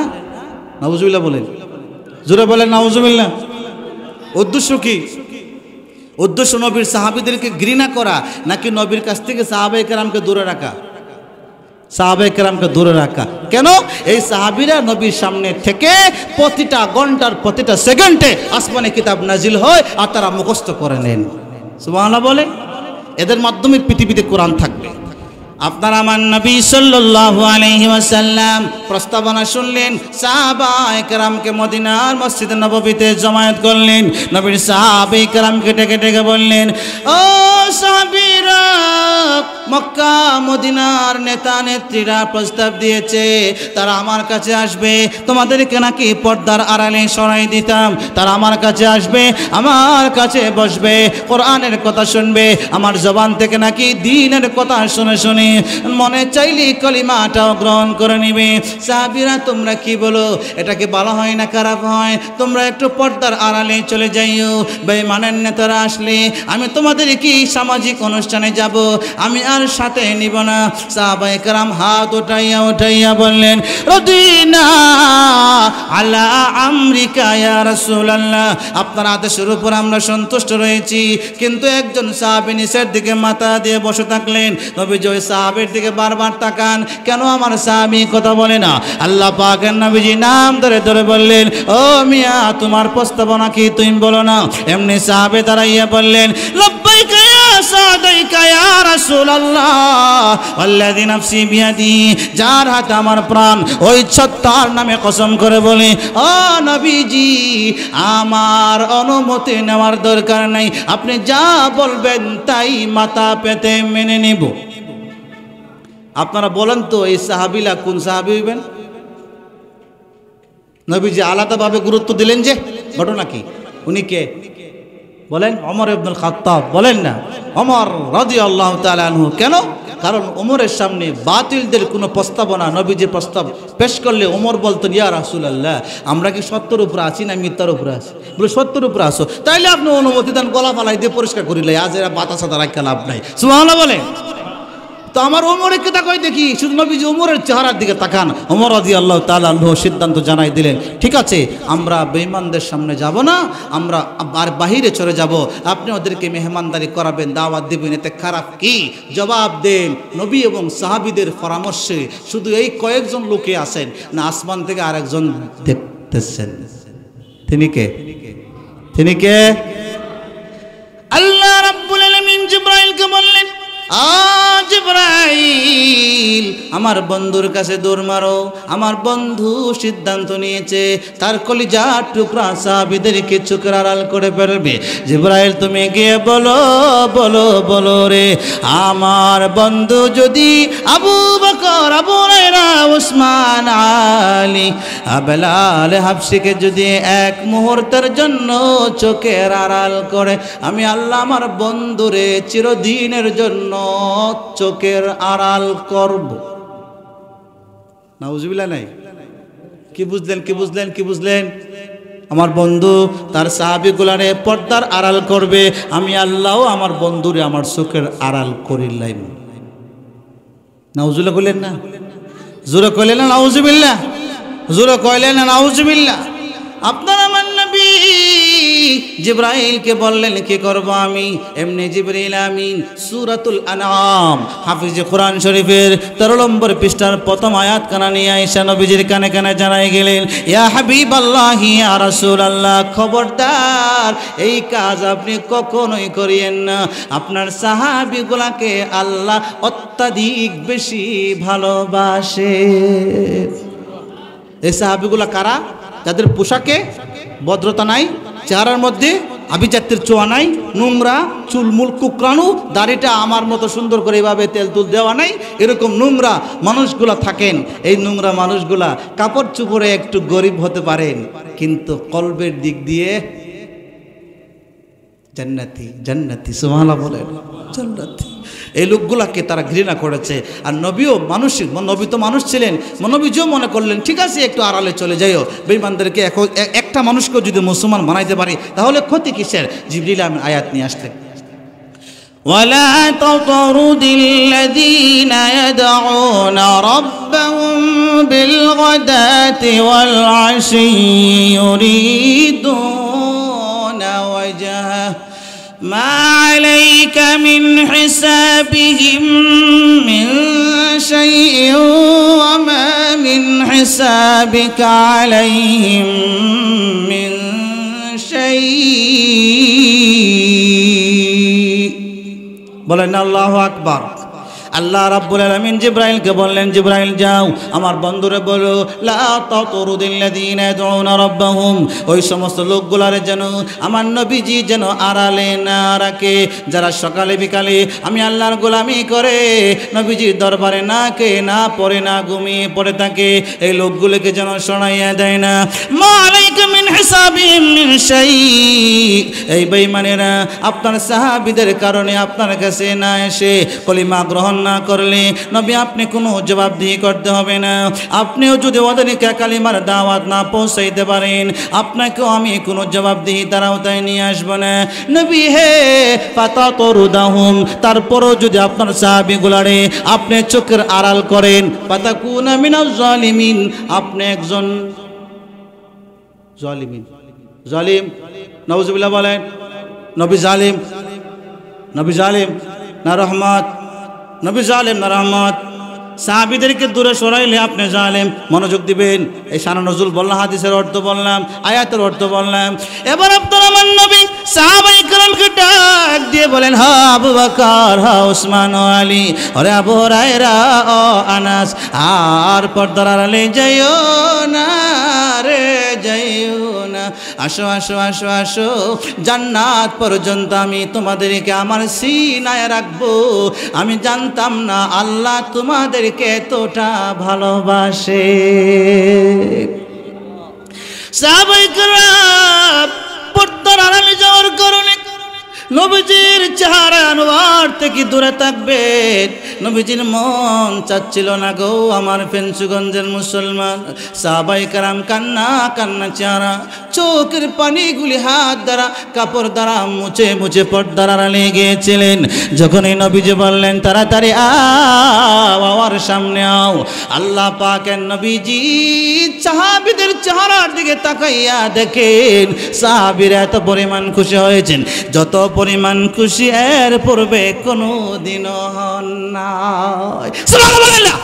নাউজুবিল্লাহ বলেন, জোরে বলেন নাউজুবিল্লাহ। উদ্দেশ্য কি? উদ্দেশ্য নবীর সাহাবীদেরকে ঘৃণা করা, নাকি নবীর কাছ থেকে সাহাবায়ে কেরামকে দূরে রাখা? সাহাবায়ে কেরামকে দূরে রাখা। কেন? এই সাহাবীরা নবীর সামনে থেকে প্রতিটা ঘন্টার প্রতিটা সেকেন্ডে আসমানে কিতাব নাজিল হয়, আর তারা মুখস্থ করে নেন। সুবহানাল্লাহ বলে, এদের মাধ্যমে পৃথিবীতে কোরআন থাকবে। আপনার আমার নবী সাল্লাল্লাহু আলাইহি ওয়াসাল্লাম প্রস্তাবনা শুনলেন, সাহাবায়ে কেরামকে মদিনার মসজিদে নববীতে জমায়েত করলেন। নবীর সাহাবায়ে কেরামকে ডেকে ডেকে বললেন, ও সাহাবীরা, মক্কা মদিনার নেতা নেত্রীরা প্রস্তাব দিয়েছে, তারা আমার কাছে আসবে, তোমাদেরকে নাকি পর্দার আড়ালে সরাই দিতাম, তারা আমার কাছে আসবে, আমার কাছে বসবে, কোরআনের কথা শুনবে, আমার জবান থেকে নাকি দ্বীনের কথা শুনে শুনে মনে চাইলে কলিমাটাও গ্রহণ করে নিবে। সাহাবীরা, তোমরা কি বলো, এটাকে ভালো হয় না খারাপ হয়? তোমরা একটু পর্দার আড়ালে চলে যাইও, বেঈমানের নেতারা আসলে আমি তোমাদের কি সামাজিক অনুষ্ঠানে যাব, আমি আর সাথে নিব না। সাহাবায়ে কেরাম হাত উঠাইয়া বললেন, রদিনা আলা আমরিকা ইয়া রাসূলুল্লাহ, আপনার আদেশের উপর আমরা সন্তুষ্ট রয়েছি। কিন্তু একজন সাহাবী নিচের দিকে মাথা দিয়ে বসে থাকলেন। নবীজি ওই সাহাবীর দিকে বারবার তাকান, কেন আমার সাহাবী কথা বলে না? আল্লাহ পাকের নবীজি নাম ধরে ধরে বললেন, ও মিয়া, তোমার প্রস্তাবনা কি তুমি বলো না? এমনি সাহাবী দাঁড়াইয়া বললেন, লব্বাইকা ইয়া সাদাইকা ইয়া রাসূলুল্লাহ ওয়াল্লাযী নাফসি বিয়াদি, যার হাতে আমার প্রাণ, ওই সত্তার নামে কসম করে বলি, ও নবীজি, আমার অনুমতি নেওয়ার দরকার নাই, আপনি যা বলবেন তাই মাথা পেতে মেনে নেব। আপনারা বলেন তো এই সাহাবীলা কোন সাহাবী হইবেন? নবীজি আলাদাভাবে গুরুত্ব দিলেন যে, ঘটনা কি? উনি কে বলেন? ওমর ইবনুল খাত্তাব। বলেন না, ওমর রাদিয়াল্লাহু তাআলা আনহু। কেন? কারণ ওমরের সামনে বাতিলদের কোনো প্রস্তাবনা নবীজির প্রস্তাব পেশ করলে ওমর বলতেন, ইয়া রাসূলুল্লাহ, আমরা কি সত্যের উপরে আছি না মিথ্যার উপরে আছি? বলে সত্যের উপরে আসো, তাইলে আপনি অনুমতি দেন, গলা ফালাই দিয়ে পরিষ্কার করিলে, আজ এরা বাতাসা রাখা লাভ নাই। সুবহানাল্লাহ বলে। তো আমার ওমরের কে তাকাই দেখি, শুধু নবীজি ওমরের চেহারার দিকে তাকান। ওমর রাদিয়াল্লাহু তাআলা আনহু সিদ্ধান্ত জানাই দিলেন, ঠিক আছে, আমরা বেঈমানদের সামনে যাব না, আমরা আর বাহিরে চলে যাব, আপনি ওদেরকে মেহমানদারি করাবেন, দাওয়াত দিবেন, এতে খারাপ কি? জবাব দেন, নবী এবং সাহাবীদের পরামর্শে শুধু এই কয়েকজন লোকে আছেন না, আসমান থেকে আরেকজন দেখতেছেন। তিনি কে? তিনি কে? আল্লাহ রাব্বুল আলামিন জিবরাইলকে বললেন, জিবরাইল, আমার বন্ধুর কাছে দৌড় মারো, আমার বন্ধু সিদ্ধান্ত নিয়েছে তার কলিজার টুকরা সাহাবীদেরকে চোখের আড়াল করে ফেলবে। জিবরাইল, তুমি গিয়ে বলো বলো বলো রে, আমার বন্ধু যদি আবু বকর, আবু হুরায়রা, উসমান, আলী, বেলাল, হাবশিকে যদি এক মুহূর্তের জন্য চোখের আড়াল করে, আমি আল্লাহ আমার বন্ধুরে চিরদিনের জন্য চোখের আড়াল করব। নাউজুবিল্লাহ নাই? কি বুঝলেন? কি বুঝলেন? কি বুঝলেন? আমার বন্ধু তার সাহাবীগুলারে পর্দার আড়াল করবে, আমি আল্লাহ আমার বন্ধুরে আমার চোখের আড়াল করিলাম। নাউজুবিল্লাহ কইলেন না? জোরে কইলেন না নাউজুবিল্লাহ? জোরে কইলেন না নাউজুবিল্লাহ? আপনার আমার নবী জিবরাইলকে বললেন, কি করব আমি? এমনি জিবরাইল আমিন সূরাতুল আনআম হাফিজে কোরআন শরীফের 13 নম্বর পৃষ্ঠার প্রথম আয়াত কানা নিয়ে আয়েশা নবীজির কানে কানে জানাই গেলেন, ইয়া হাবিবাল্লাহ, ইয়া রাসূলুল্লাহ, খবরদার এই কাজ আপনি কখনোই করিয়েন না। আপনার সাহাবীগুলাকে আল্লাহ অত্যাধিক বেশি ভালোবাসে। এই সাহাবীগুলা কারা? যাদের পোশাকে ভদ্রতা নাই, চেহারার মধ্যে আভিজাত্যের ছোঁয়া নাই, নোংরা, চুলমুল কুকরানো, দাড়িটা আমার মতো সুন্দর করে এভাবে তেল তুল দেওয়া নাই, এরকম নোংরা মানুষগুলা থাকেন। এই নোংরা মানুষগুলা কাপড় চোপড়ে একটু গরিব হতে পারেন, কিন্তু কলবের দিক দিয়ে জান্নাতি। জান্নাতি, সুবহানাল্লাহ বলেন, জান্নাতি। এই লোকগুলাকে তারা ঘৃণা করেছে। আর নবীও মানুষই, নবী তো মানুষ ছিলেন, নবীজিও মনে করলেন ঠিক আছে একটু আড়ালে চলে যাইও, বেঈমানদেরকে একটা মানুষকেও যদি মুসলমান বানাইতে পারি তাহলে ক্ষতি কিসের? জিবরিল আমিন আয়াত নিয়ে আসলেন, ওয়ালা তাতরুদিল্লাযীনা ইয়াদউনা রাব্বাহুম বিল গাদাতি ওয়াল আশি ইউরিদুনা ওয়াজহা মা আলাইকা মিন হিসাবিহিম মিন শাইইন ওয়া মা মিন হিসাবিকা আলাইহিম মিন শাইইন। বলেন আল্লাহু আকবার। আল্লাহ রাব্বুল আলামিন জিবরাইলকে বললেন, জিবরাইল যাও আমার বন্ধুরে বলো, লা তাতরুদিল্লাযীনা ইয়াদউনা রাব্বাহুম, ওই সমস্ত লোকগুলারে যেন আমার নবীজি যেন আড়ালে না রাখে, যারা সকালে বিকালে আমি আল্লাহর গোলামি করে নবীজির দরবারে না কে না পড়ে না ঘুমিয়ে পড়ে থাকে, এই লোকগুলোকে যেন শোনাইয়া দেয় না। মা আলাইকা মিন হিসাবিহিম মিন শাই, এই বেঈমানেরা আপনার সাহাবীদের কারণে আপনার কাছে না এসে কলিমা গ্রহণ না করলে নবী আপনি কোনো জবাবদিহি করতে হবে না। আপনিও যদি ওদেরকে কালিমার দাওয়াত না পৌঁছাইতে পারেন, আপনাকেও আমি কোনো জবাবদিহি তারাও তাই নিয়ে আসবো না। নবী হে ফাতাতরুদাহুম, তারপরও যদি আপনার সাহাবীগুলারে আপনি চোখের আড়াল করেন, ফাতাকুনা মিনাজ জালিমিন, আপনি একজন জালিমিন, জালিম, নাউজুবিল্লাহ বলেন। নবী জালিম, নবী জালিম না রহমত, নবী জালিম না রহমত। সাহাবীদেরকে দূরে সরাইলে আপনি জালেম। মনোযোগ দিবেন। এই শান নজুল বললাম, হাদিসের অর্থ বললাম, আয়াতের অর্থ বললাম। এবার আপনার আমার নবী সাহাবায়ে কেরামকে ডাক দিয়ে বলেন, হা আবু বকর, হা উসমান ও আলী, আরে আবু হুরায়রা ও আনাস, আর পর্দার আড়ালে যাইও না রে, যাইও না। আসো আসো আসো আসো, জান্নাত পর্যন্ত আমি তোমাদেরকে আমার সিনায় রাখবো। আমি জানতাম না আল্লাহ তোমাদেরকে এতটা ভালোবাসে। সাহাবায়ে কেরাম পর্দার আড়ালে যাওয়ার কারণে নবীজির চেহারা আনোয়ার থেকে দূরে থাকবেন। নবীজির মন চাচ্ছিল না গো আমার ফেঞ্চুগঞ্জের মুসলমান। সাহাবায়ে কেরাম কান্না কান্না চেহারা, চোখের পানিগুলি হাত দ্বারা কাপড় দ্বারা মুছে মুছে পর্দার আড়ালে গিয়েছিলেন। যখন এই নবীজি বললেন তাড়াতাড়ি আওয়ার সামনে আও, আল্লাহ পাকের নবীজি সাহাবীদের চেহারার দিকে তাকাইয়া দেখেন সাহাবীরা এত পরিমাণ খুশি হয়েছেন, যত পরিমাণ খুশি এর পূর্বে কোনোদিনও হন নাই। সুবহানাল্লাহ।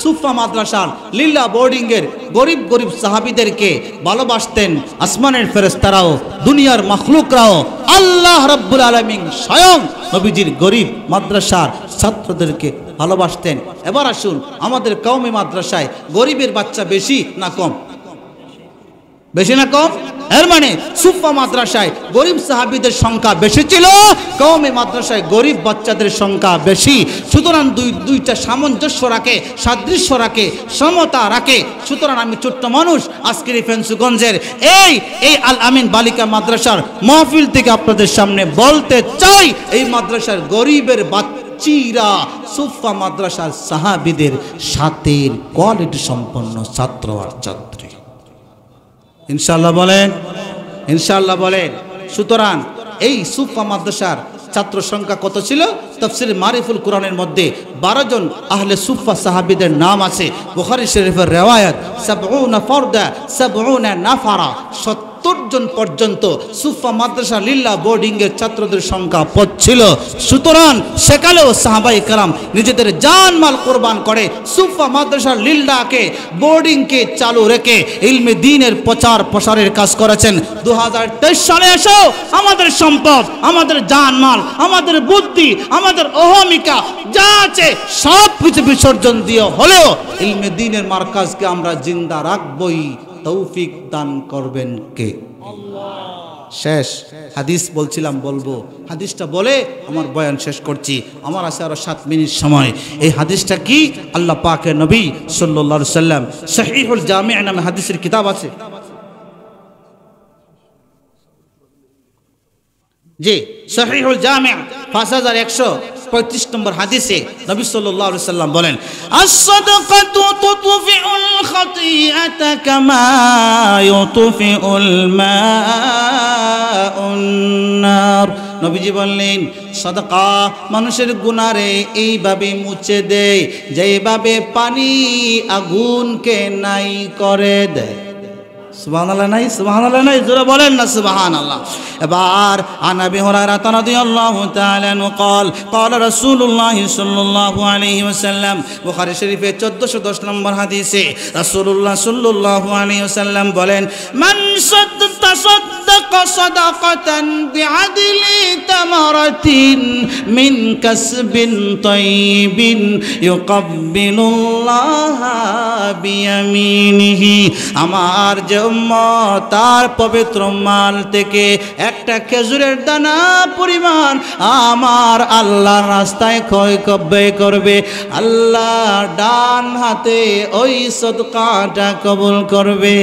সুফা মাদ্রাসার লিল্লা বোর্ডিংয়ের গরিব গরিব সাহাবীদেরকে ভালোবাসতেন আসমানের ফেরেশতারাও, দুনিয়ার মাখলুকরাও। আল্লাহ রাব্বুল আলামিন স্বয়ং নবীজির গরিব মাদ্রাসার ছাত্রদেরকে ভালোবাসতেন। এবার আসুন, আমাদের কওমি মাদ্রাসায় গরিবের বাচ্চা বেশি না কম? বেশি না কম? এর মানে সুফা মাদ্রাসায় গরিব সাহাবীদের সংখ্যা বেশি ছিল, কওমি মাদ্রাসায় গরিব বাচ্চাদের সংখ্যা বেশি। সুতরাং দুইটা সামঞ্জস্য রাখে, সাদৃশ্য রাখে, সমতা রাখে। সুতরাং আমি ছোট্ট মানুষ আজকের ফেঞ্চুগঞ্জের এই আল আমিন বালিকা মাদ্রাসার মাহফিল থেকে আপনাদের সামনে বলতে চাই, এই মাদ্রাসার গরিবের বাচ্চিরা সুফা মাদ্রাসার সাহাবীদের সাথে কোয়ালিটি সম্পন্ন ছাত্র আর ছাত্রী। ইনশাআল্লাহ বলেন, ইনশাআল্লাহ বলেন। সুতরাং এই সুফা মাদ্রাসার ছাত্র সংখ্যা কত ছিল? তাফসীর মারিফুল কোরআনের মধ্যে 12 জন আহলে সুফা সাহাবীদের নাম আছে। বুখারী শরীফের রিওয়ায়াত 70 ফরদা 70 নাফারা, 70 জন পর্যন্ত সুফা মাদ্রাসা লিল্লা বোর্ডিংয়ের ছাত্রদের সংখ্যা ছিল। সুতরাং সেকালেও সাহাবায়ে কেরাম নিজেদের জানমাল কোরবান করে সুফা মাদ্রাসা লিল্লাকে বোর্ডিংকে চালু রেখে ইলমে দ্বীনের প্রচার প্রসারের কাজ করেছেন। 2023 সালে এসেও আমাদের সম্পদ, আমাদের জানমাল, আমাদের বুদ্ধি, আমাদের অহমিকা যা আছে সব কিছু বিসর্জন দিয়ে হলেও ইলমে দ্বীনের মার্কাজকে আমরা জিন্দা রাখবই। তৌফিক দান করবেন কে? আল্লাহ। শেষ হাদিস বলছিলাম, বলবো হাদিসটা বলে আমার বয়ান শেষ করছি। আমার আছে আরো 7 মিনিট সময়। এই হাদিসটা কি? আল্লাহ পাকের নবী সাল্লাল্লাহু আলাইহি সাল্লাম সহিহুল জামি' নামে হাদিসের কিতাব আছে, জি সহিহুল জামি' 5135 নম্বর হাদিসে নবী সাল্লাল্লাহু আলাইহি সাল্লাম বলেন, আস-সাদাকাতু তুতফিউল খাতিআতা কামা ইউতফিউল মাউন নার। নবীজি বললেন সাদাকা মানুষের গুনারে এইভাবে মুছে দেয় যেভাবে পানি আগুনকে নাই করে দেয়। সুবহানাল্লাহ নাই? সুবহানাল্লাহ নাই? জোরে বলেন না সুবহানাল্লাহ। এবার আন আবি হুরায়রা রাদিয়াল্লাহু তাআলা আনহু قال قال رسول الله صلى الله عليه وسلم, বুখারী শরীফে 1410 নম্বর হাদিসে রাসূলুল্লাহ সাল্লাল্লাহু আলাইহি ওয়াসাল্লাম বলেন, মান সাদাকা সাদাকাতান বিআদলি তামারাতিন মিন কাসবিন তাইয়িবিন ইউকাব্বিলুল্লাহা বিয়ামিনিহি। আমার যে উম্মত তার পবিত্র মাল থেকে একটা খেজুরের দানা পরিমাণ আমার আল্লাহর রাস্তায় ব্যয় করবে, আল্লাহ ডান হাতে ওই সদকাটা কবুল করবে।